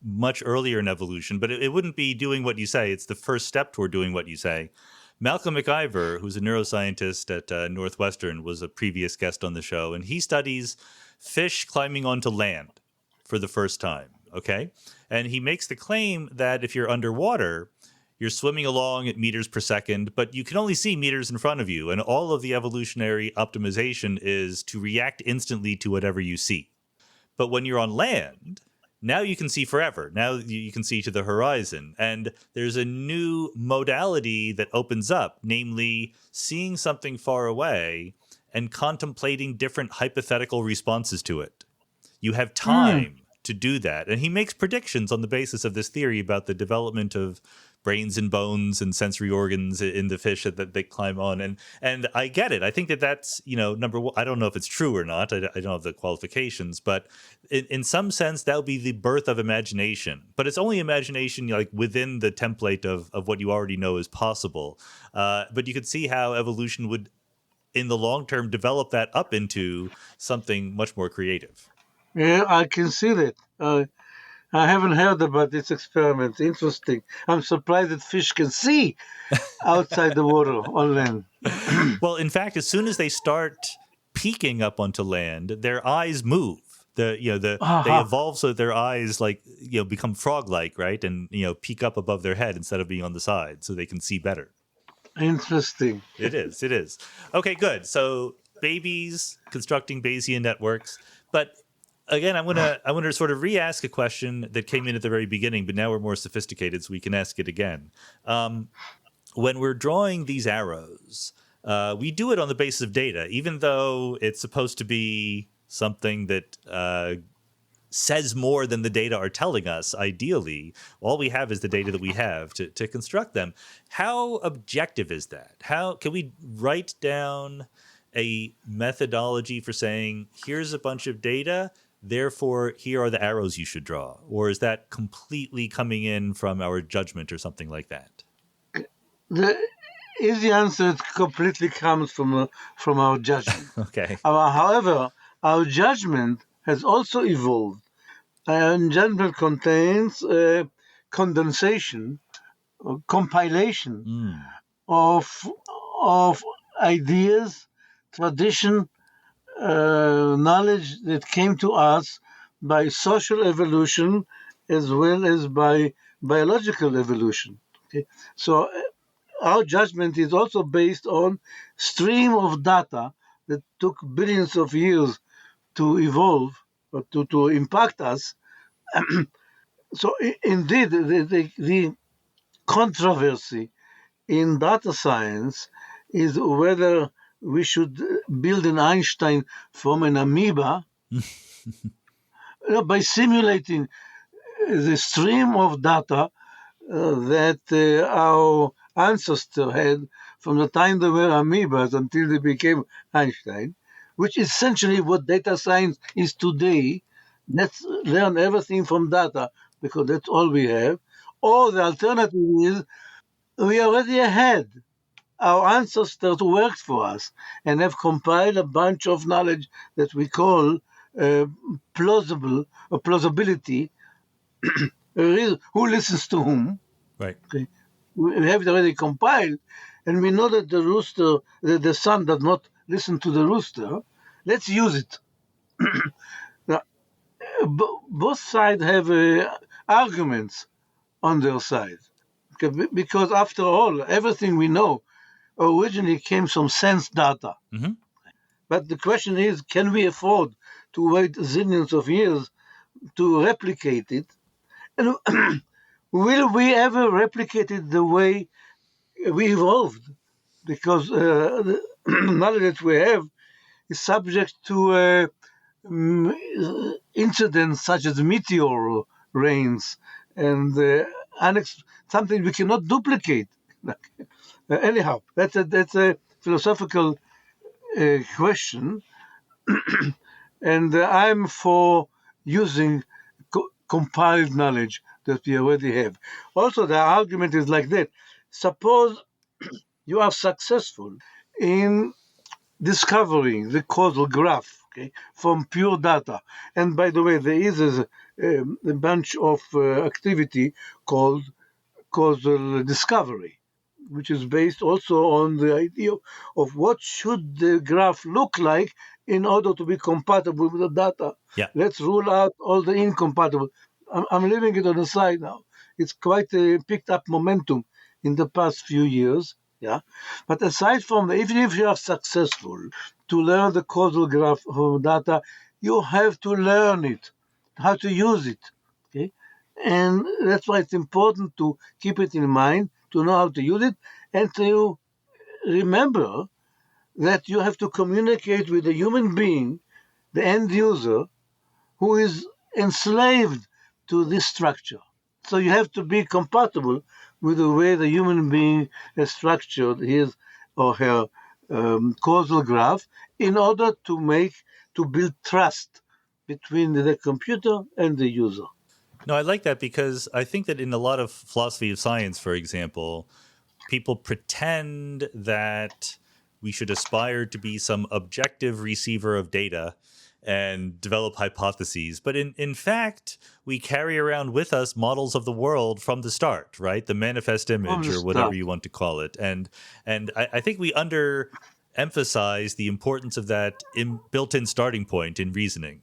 much earlier in evolution, but it wouldn't be doing what you say. It's the first step toward doing what you say. Malcolm McIver, who's a neuroscientist at Northwestern, was a previous guest on the show, and he studies fish climbing onto land for the first time. Okay, and he makes the claim that if you're underwater, you're swimming along at meters per second, but you can only see meters in front of you. And all of the evolutionary optimization is to react instantly to whatever you see. But when you're on land, now you can see forever. Now you can see to the horizon. And there's a new modality that opens up, namely seeing something far away and contemplating different hypothetical responses to it. You have time to do that. And he makes predictions on the basis of this theory about the development of brains and bones and sensory organs in the fish that they climb on. And I get it. I think that's, number one, I don't know if it's true or not. I don't have the qualifications, but in some sense, that would be the birth of imagination. But it's only imagination like within the template of what you already know is possible. But you could see how evolution would, in the long term, develop that up into something much more creative. Yeah, I can see that. I haven't heard about this experiment. Interesting. I'm surprised that fish can see outside the water on land. Well, in fact, as soon as they start peeking up onto land, their eyes move. They evolve so that their eyes become frog-like, right? And peek up above their head instead of being on the side, so they can see better. Interesting. It is. Okay, good. So babies constructing Bayesian networks, but again, I want to sort of re-ask a question that came in at the very beginning, but now we're more sophisticated, so we can ask it again. When we're drawing these arrows, we do it on the basis of data, even though it's supposed to be something that says more than the data are telling us. Ideally, all we have is the data that we have to construct them. How objective is that? How can we write down a methodology for saying, here's a bunch of data, therefore here are the arrows you should draw? Or is that completely coming in from our judgment or something like that? The easy answer, it completely comes from our judgment. Okay. However, our judgment has also evolved. And judgment contains condensation, compilation of ideas, tradition, knowledge that came to us by social evolution as well as by biological evolution. Okay? So our judgment is also based on stream of data that took billions of years to evolve or to impact us. So indeed, the controversy in data science is whether we should build an Einstein from an amoeba by simulating the stream of data that our ancestors had from the time they were amoebas until they became Einstein, which is essentially what data science is today. Let's learn everything from data because that's all we have. Or the alternative is we are already ahead. Our ancestors worked for us and have compiled a bunch of knowledge that we call plausibility. Who listens to whom? Right. Okay. We have it already compiled, and we know that the rooster, the sun does not listen to the rooster. Let's use it. Now, both sides have arguments on their side, okay, because after all, everything we know originally came from sense data. Mm-hmm. But the question is, can we afford to wait zillions of years to replicate it? And will we ever replicate it the way we evolved? Because the knowledge that we have is subject to incidents such as meteor rains and something we cannot duplicate. Anyhow, that's a philosophical question, and I'm for using compiled knowledge that we already have. Also, the argument is like that. Suppose you are successful in discovering the causal graph, okay, from pure data. And by the way, there is a bunch of activity called causal discovery, which is based also on the idea of what should the graph look like in order to be compatible with the data. Yeah. Let's rule out all the incompatible. I'm leaving it on the side now. It's quite picked up momentum in the past few years. Yeah, but aside from that, even if you are successful to learn the causal graph from data, you have to learn it, how to use it. Okay, and that's why it's important to keep it in mind, to know how to use it, and to remember that you have to communicate with a human being, the end user, who is enslaved to this structure. So you have to be compatible with the way the human being has structured his or her causal graph in order to build trust between the computer and the user. No, I like that because I think that in a lot of philosophy of science, for example, people pretend that we should aspire to be some objective receiver of data and develop hypotheses. But in fact, we carry around with us models of the world from the start, right? The manifest image or whatever you want to call it. And I think we underemphasize the importance of that built-in starting point in reasoning.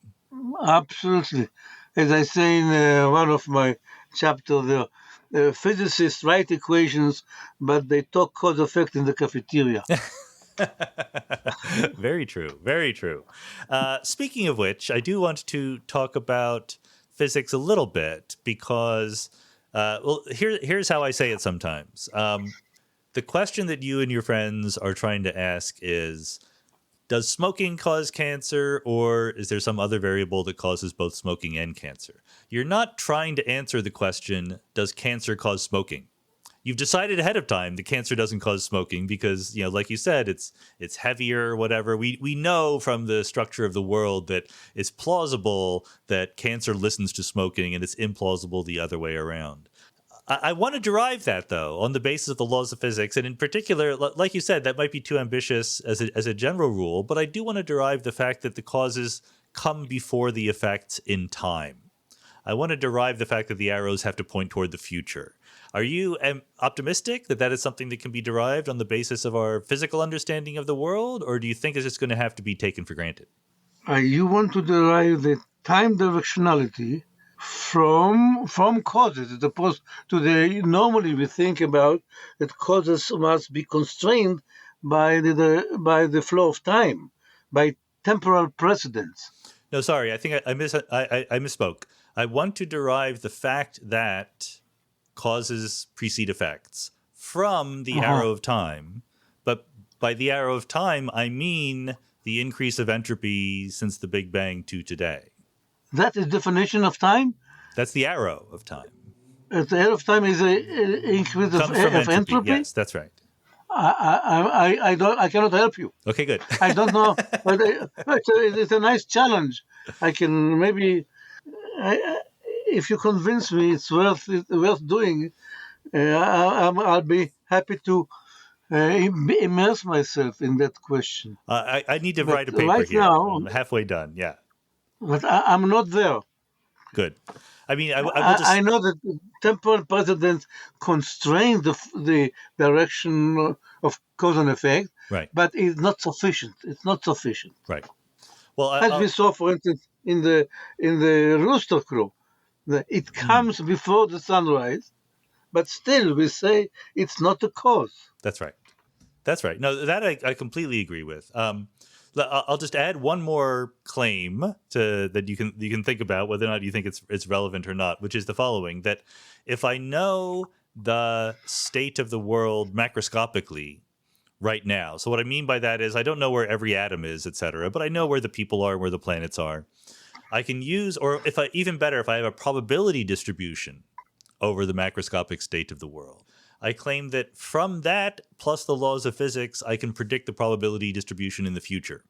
Absolutely. As I say in one of my chapters, physicists write equations, but they talk cause effect in the cafeteria. Very true. Very true. Speaking of which, I do want to talk about physics a little bit because, here's how I say it sometimes. The question that you and your friends are trying to ask is, does smoking cause cancer, or is there some other variable that causes both smoking and cancer? You're not trying to answer the question, does cancer cause smoking? You've decided ahead of time that cancer doesn't cause smoking because, like you said, it's heavier or whatever. We know from the structure of the world that it's plausible that cancer listens to smoking and it's implausible the other way around. I want to derive that, though, on the basis of the laws of physics. And in particular, like you said, that might be too ambitious as a general rule. But I do want to derive the fact that the causes come before the effects in time. I want to derive the fact that the arrows have to point toward the future. Are you optimistic that that is something that can be derived on the basis of our physical understanding of the world? Or do you think it's just going to have to be taken for granted? You want to derive the time directionality from causes, as opposed to normally we think about that causes must be constrained by the flow of time, by temporal precedence. No, sorry, I think I misspoke. I want to derive the fact that causes precede effects from the arrow of time, but by the arrow of time I mean the increase of entropy since the Big Bang to today. That is definition of time? That's the arrow of time. The arrow of time is an increase of entropy? Yes, that's right. I cannot help you. Okay, good. I don't know. But it's a nice challenge. I can maybe, if you convince me it's worth doing, I'll be happy to immerse myself in that question. I need to write a paper right here. Now, I'm halfway done, yeah. But I'm not there. Good. I mean, I know that temporal precedence constrains the direction of cause and effect, right? But it's not sufficient. It's not sufficient. Right. Well, as we saw, for instance, in the rooster crow, it comes before the sunrise, but still we say it's not a cause. That's right. That's right. No, that I completely agree with. I'll just add one more claim that you can think about whether or not you think it's relevant or not, which is the following: that if I know the state of the world macroscopically right now, so what I mean by that is I don't know where every atom is, et cetera, but I know where the people are, where the planets are. I can use, or even better, if I have a probability distribution over the macroscopic state of the world. I claim that from that, plus the laws of physics, I can predict the probability distribution in the future.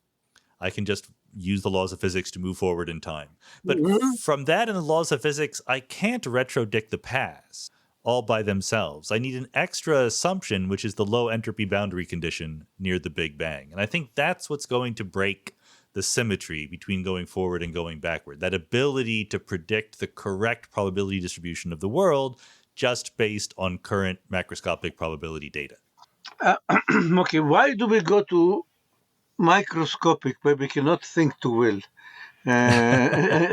I can just use the laws of physics to move forward in time. But from that and the laws of physics, I can't retrodict the past. all by themselves. I need an extra assumption, which is the low entropy boundary condition near the Big Bang. And I think that's what's going to break the symmetry between going forward and going backward, that ability to predict the correct probability distribution of the world just based on current macroscopic probability data. Okay, why do we go to microscopic where we cannot think too well?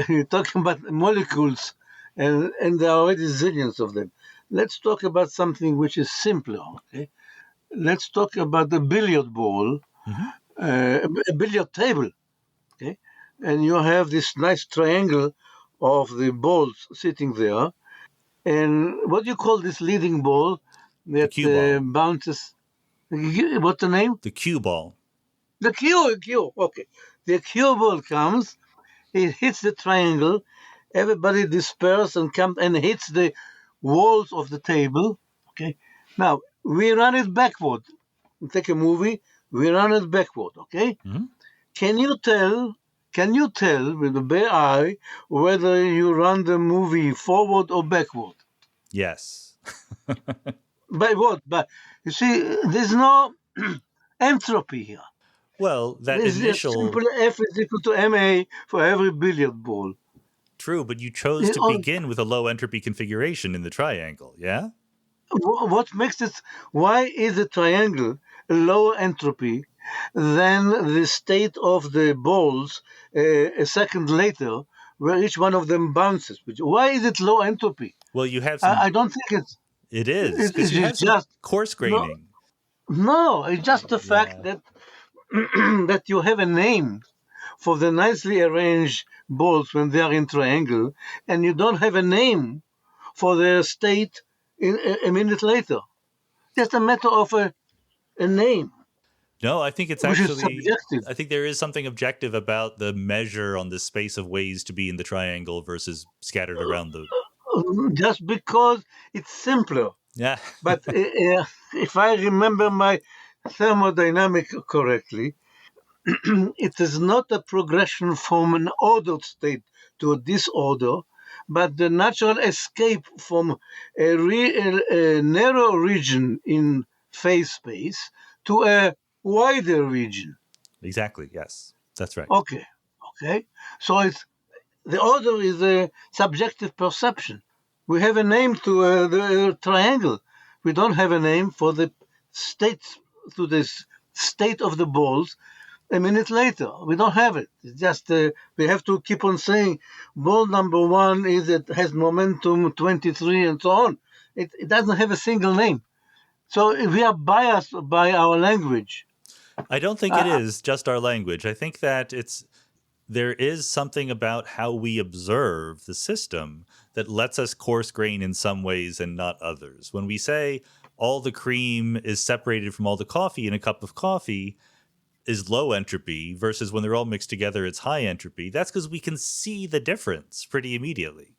You're talking about molecules, and there are already zillions of them. Let's talk about something which is simpler. Okay, let's talk about the billiard ball, a billiard table. Okay, and you have this nice triangle of the balls sitting there. And what do you call this leading ball that cue ball. bounces? What's the name? The cue ball. The cue. Okay, the cue ball comes. It hits the triangle. Everybody disperses and comes and hits the walls of the table. Okay. Now we run it backward. We take a movie. We run it backward. Okay. Mm-hmm. Can you tell with the bare eye whether you run the movie forward or backward? Yes. By what? But you see, there's no entropy here. Well, that There's initial... simple F is equal to MA for every billiard ball. True, but you chose to begin with a low entropy configuration in the triangle, yeah? What makes it... Why is a triangle a lower entropy than the state of the balls a second later, where each one of them bounces? Why is it low entropy? Well, you have some... I don't think it's... It is, because you have some coarse graining. No, it's just the fact that that you have a name for the nicely arranged balls when they are in triangle, and you don't have a name for their state a minute later. Just a matter of a name. No, I think it's which actually... is subjective. I think there is something objective about the measure on the space of ways to be in the triangle versus scattered around the... Just because it's simpler. Yeah. But if I remember my thermodynamic correctly, it is not a progression from an ordered state to a disorder, but the natural escape from a narrow region in phase space to a wider region. Exactly, yes. That's right. Okay. So the order is a subjective perception. We have a name to the triangle. We don't have a name for the states, to the state of the balls a minute later. We don't have it. It's just we have to keep on saying ball number 1 has momentum 23 and so on. It doesn't have a single name. So we are biased by our language. I don't think it is just our language. I think that there is something about how we observe the system that lets us coarse grain in some ways and not others. When we say all the cream is separated from all the coffee in a cup of coffee is low entropy versus when they're all mixed together, it's high entropy. That's because we can see the difference pretty immediately.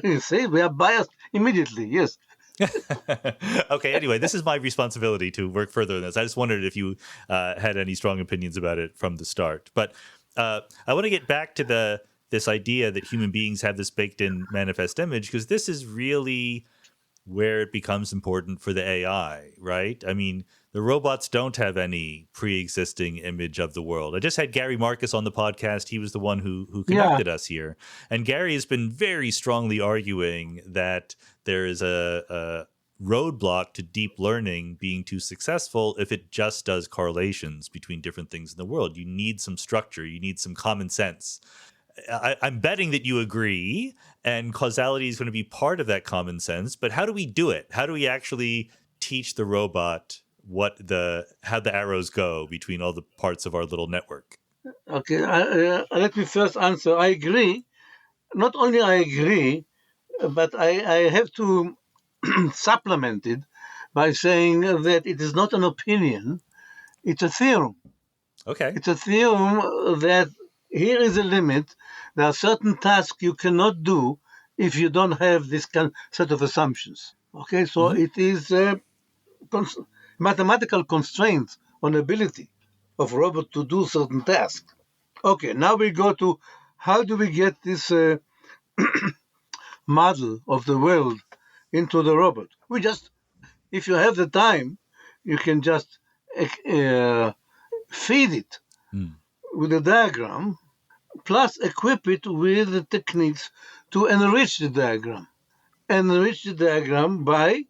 You see, we are biased immediately, yes. Okay, anyway, this is my responsibility to work further on this. I just wondered if you had any strong opinions about it from the start. But I want to get back to this idea that human beings have this baked-in manifest image, because this is really where it becomes important for the AI, right? I mean, the robots don't have any pre-existing image of the world. I just had Gary Marcus on the podcast. He was the one who connected us here. And Gary has been very strongly arguing that there is a roadblock to deep learning being too successful if it just does correlations between different things in the world. You need some structure. You need some common sense. I'm betting that you agree, and causality is going to be part of that common sense. But how do we do it? How do we actually teach the robot how the arrows go between all the parts of our little network? Okay, let me first answer. I agree. Not only I agree, but I have to supplement it by saying that it is not an opinion, it's a theorem. Okay. It's a theorem that here is a limit. There are certain tasks you cannot do if you don't have this set of assumptions. Okay, so it is mathematical constraints on ability of robot to do certain tasks. Okay, now we go to how do we get this model of the world into the robot. If you have the time, you can just feed it with a diagram, plus equip it with the techniques to enrich the diagram. Enrich the diagram by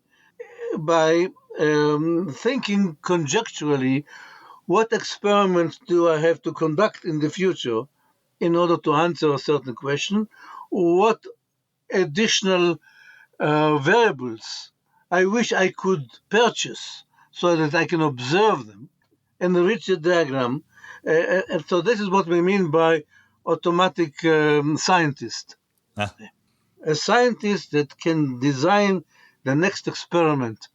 thinking conjecturally, what experiments do I have to conduct in the future in order to answer a certain question? What additional variables I wish I could purchase so that I can observe them, enrich the diagram. And so this is what we mean by automatic scientist. Ah. A scientist that can design the next experiment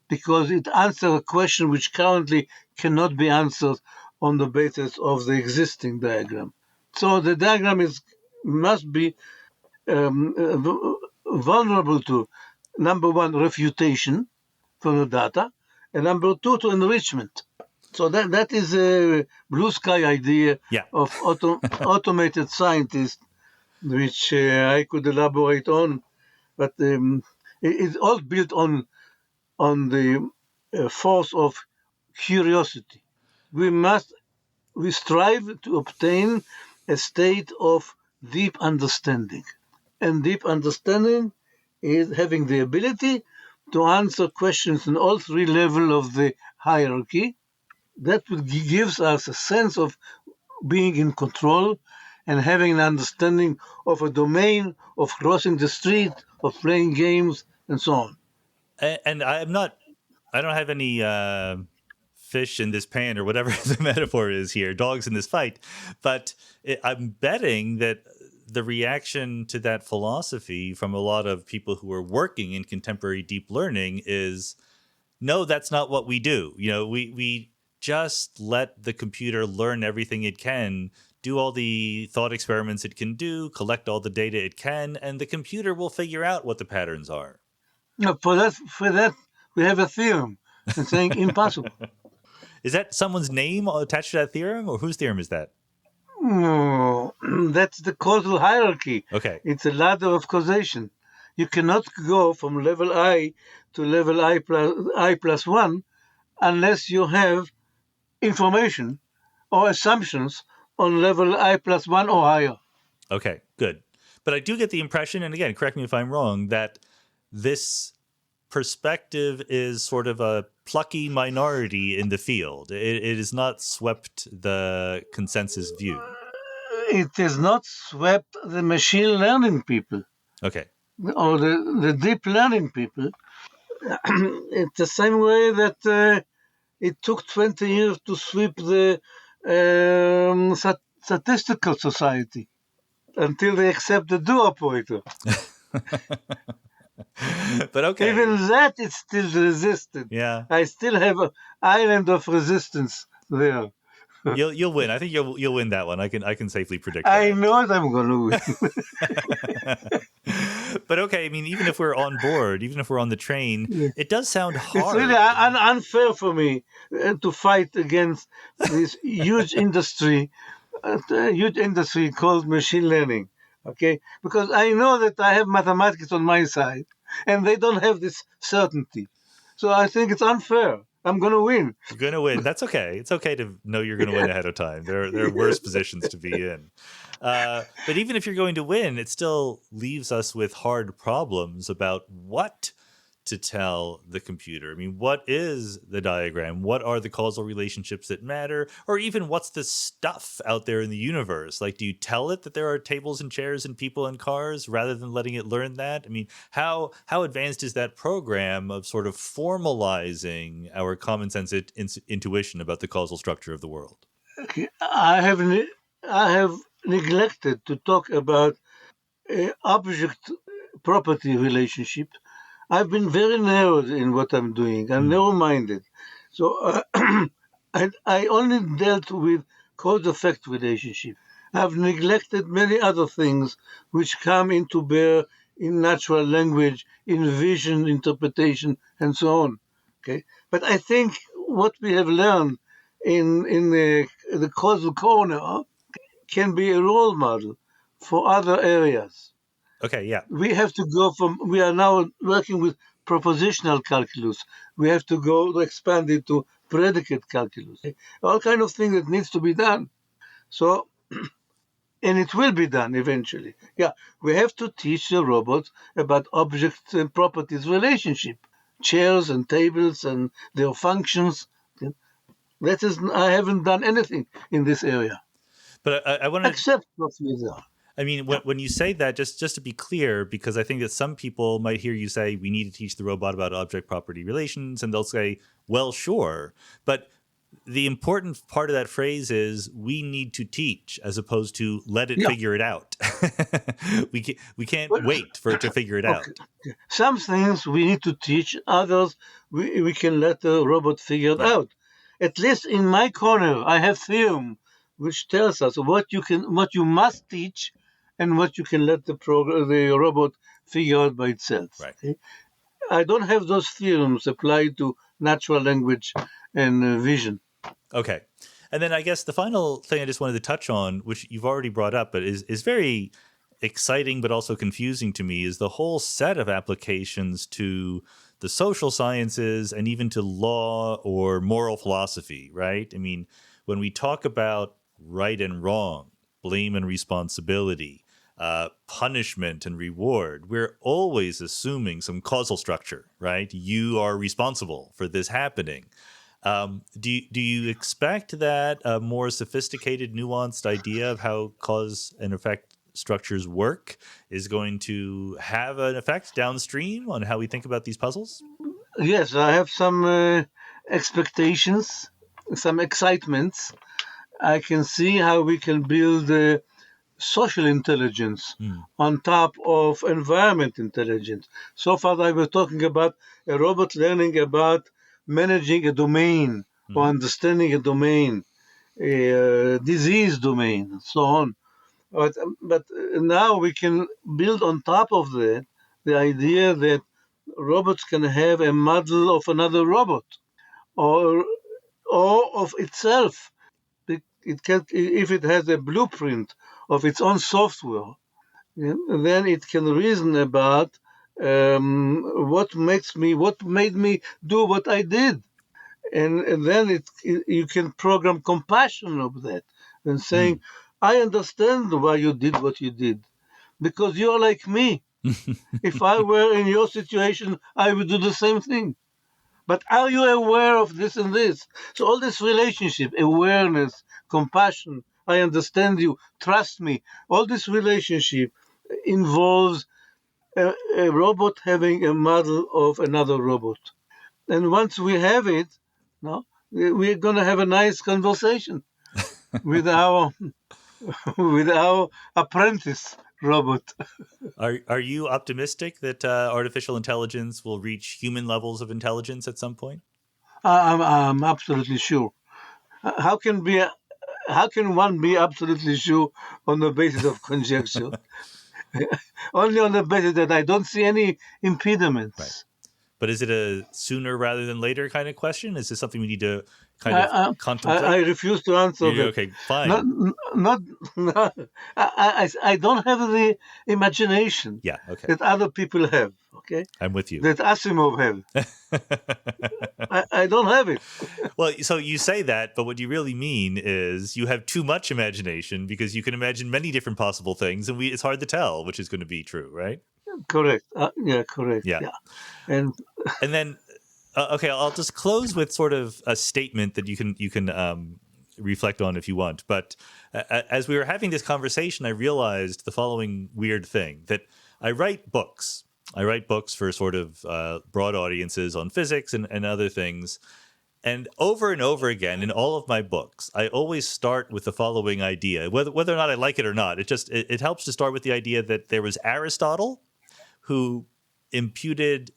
because it answers a question which currently cannot be answered on the basis of the existing diagram. So the diagram must be vulnerable to, number one, refutation from the data, and number two, to enrichment. So that is a blue sky idea of automated scientist, which I could elaborate on, but it's all built on the force of curiosity. We strive to obtain a state of deep understanding. And deep understanding is having the ability to answer questions in all three levels of the hierarchy. That gives us a sense of being in control and having an understanding of a domain, of crossing the street, of playing games, and so on. And I don't have any fish in this pan or whatever the metaphor is here, dogs in this fight. But I'm betting that the reaction to that philosophy from a lot of people who are working in contemporary deep learning is, no, that's not what we do. We just let the computer learn everything it can, do all the thought experiments it can do, collect all the data it can, and the computer will figure out what the patterns are. No, for that, we have a theorem and saying impossible. Is that someone's name attached to that theorem, or whose theorem is that? No, that's the causal hierarchy. Okay. It's a ladder of causation. You cannot go from level I to level I plus 1 unless you have information or assumptions on level I plus 1 or higher. Okay, good. But I do get the impression, and again, correct me if I'm wrong, that this perspective is sort of a plucky minority in the field. It is not swept the consensus view. It has not swept the machine learning people. Okay. Or the deep learning people. It's the same way that it took 20 years to sweep the statistical society until they accept the do operator. But okay. Even that is still resisted. Yeah. I still have an island of resistance there. You'll win. I think you'll win that one. I can safely predict that. I know that I'm going to win. But okay, I mean, even if we're on board, even if we're on the train, it does sound hard. It's really unfair for me to fight against this huge industry called machine learning. Okay, because I know that I have mathematics on my side, and they don't have this certainty. So I think it's unfair. I'm going to win. You're going to win. That's okay. It's okay to know you're going to win ahead of time. There are worse positions to be in. But even if you're going to win, it still leaves us with hard problems about what to tell the computer. I mean, what is the diagram? What are the causal relationships that matter? Or even what's the stuff out there in the universe? Like, do you tell it that there are tables and chairs and people and cars rather than letting it learn that? I mean, how advanced is that program of sort of formalizing our common sense intuition about the causal structure of the world? Okay. I have neglected to talk about object property relationship. I've been very narrow in what I'm doing. I'm narrow-minded. So I only dealt with cause-effect relationship. I've neglected many other things which come into bear in natural language, in vision, interpretation, and so on. Okay, but I think what we have learned in the causal corner can be a role model for other areas. Okay, yeah. We are now working with propositional calculus. We have to go to expand it to predicate calculus. All kind of things that needs to be done. So, and it will be done eventually. Yeah, we have to teach the robots about objects and properties relationship, chairs and tables and their functions. That is, I haven't done anything in this area But I want to. except what we are. I mean, when you say that, just to be clear, because I think that some people might hear you say we need to teach the robot about object property relations, and they'll say, "Well, sure," but the important part of that phrase is we need to teach, as opposed to let it figure it out. we can't wait for it to figure it out. Some things we need to teach, others we can let the robot figure it out. At least in my corner, I have theorem which tells us what you must teach, and what you can let the robot figure out by itself. Right. Okay? I don't have those theorems applied to natural language and vision. Okay. And then I guess the final thing I just wanted to touch on, which you've already brought up, but is very exciting but also confusing to me, is the whole set of applications to the social sciences and even to law or moral philosophy, right? I mean, when we talk about right and wrong, blame and responsibility, punishment and reward, we're always assuming some causal structure, right? You are responsible for this happening. Do you expect that a more sophisticated, nuanced idea of how cause and effect structures work is going to have an effect downstream on how we think about these puzzles? Yes, I have some expectations, some excitements. I can see how we can build social intelligence on top of environment intelligence. So far, I was talking about a robot learning about managing a domain or understanding a domain, a disease domain, and so on. But now we can build on top of that the idea that robots can have a model of another robot or of itself. It can, if it has a blueprint of its own software, then it can reason about what made me do what I did, and then you can program compassion of that, and saying, I understand why you did what you did, because you're like me. If I were in your situation, I would do the same thing. But are you aware of this and this? So all this relationship, awareness, compassion, I understand you, trust me, all this relationship involves a robot having a model of another robot. And once we have it, no, we're going to have a nice conversation with our with our apprentice robot. Are you optimistic that artificial intelligence will reach human levels of intelligence at some point? I'm absolutely sure. How can one be absolutely sure on the basis of conjecture? Only on the basis that I don't see any impediments. Right. But is it a sooner rather than later kind of question? Is this something we need to kind of contemplate? I refuse to answer that. Okay, fine. I don't have the imagination that other people have. Okay, I'm with you. That Asimov have. I don't have it. Well, so you say that, but what you really mean is you have too much imagination because you can imagine many different possible things, and it's hard to tell which is going to be true, right? Correct. Correct. Yeah. And then, okay, I'll just close with sort of a statement that you can reflect on if you want. But as we were having this conversation, I realized the following weird thing, that I write books. I write books for sort of broad audiences on physics and other things. And over again, in all of my books, I always start with the following idea, whether or not I like it or not. It helps to start with the idea that there was Aristotle, who imputed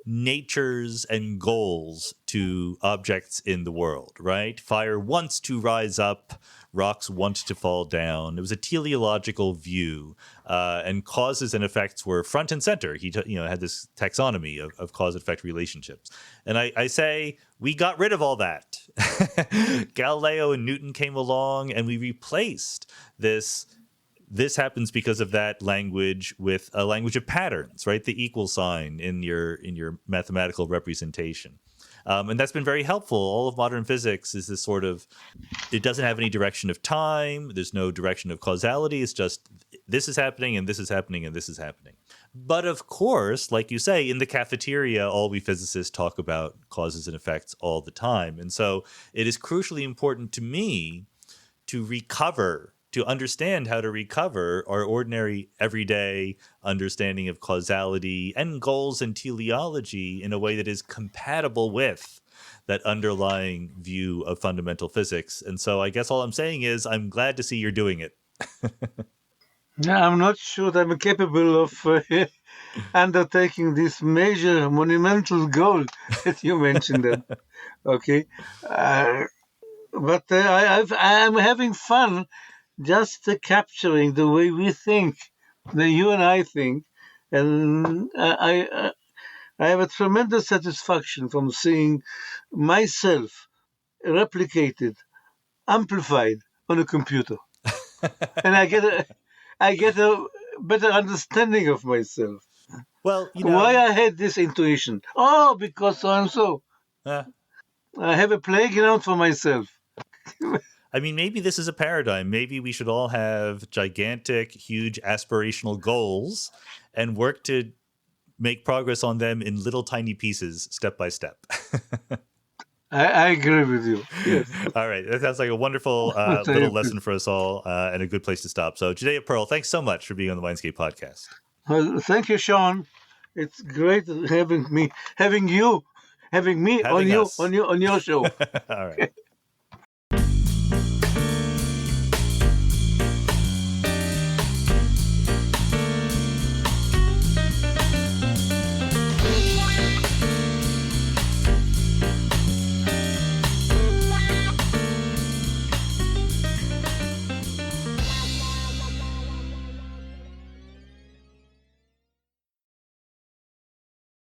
natures and goals to objects in the world, right? Fire wants to rise up, rocks want to fall down. It was a teleological view, and causes and effects were front and center. He had this taxonomy of cause and effect relationships. And I say, we got rid of all that. Galileo and Newton came along, and we replaced this this happens because of that language with a language of patterns, right? The equal sign in your mathematical representation. And that's been very helpful. All of modern physics is this sort of, it doesn't have any direction of time. There's no direction of causality. It's just this is happening and this is happening and this is happening. But of course, like you say, in the cafeteria, all we physicists talk about causes and effects all the time. And so it is crucially important to me to understand how to recover our ordinary everyday understanding of causality and goals and teleology in a way that is compatible with that underlying view of fundamental physics. And so I guess all I'm saying is I'm glad to see you're doing it. I'm not sure that I'm capable of undertaking this major monumental goal that you mentioned. Okay. But I'm having fun just capturing the way we think, the you and I think. And I have a tremendous satisfaction from seeing myself replicated, amplified on a computer. And I get a better understanding of myself. Well, why I had this intuition? Oh, because so and so. I have a playground for myself. I mean, maybe this is a paradigm. Maybe we should all have gigantic, huge aspirational goals and work to make progress on them in little tiny pieces, step by step. I agree with you. Yes. All right. That sounds like a wonderful little lesson for us all and a good place to stop. So, Judea Pearl, thanks so much for being on the Mindscape podcast. Well, thank you, Sean. It's great having me on your show. All right.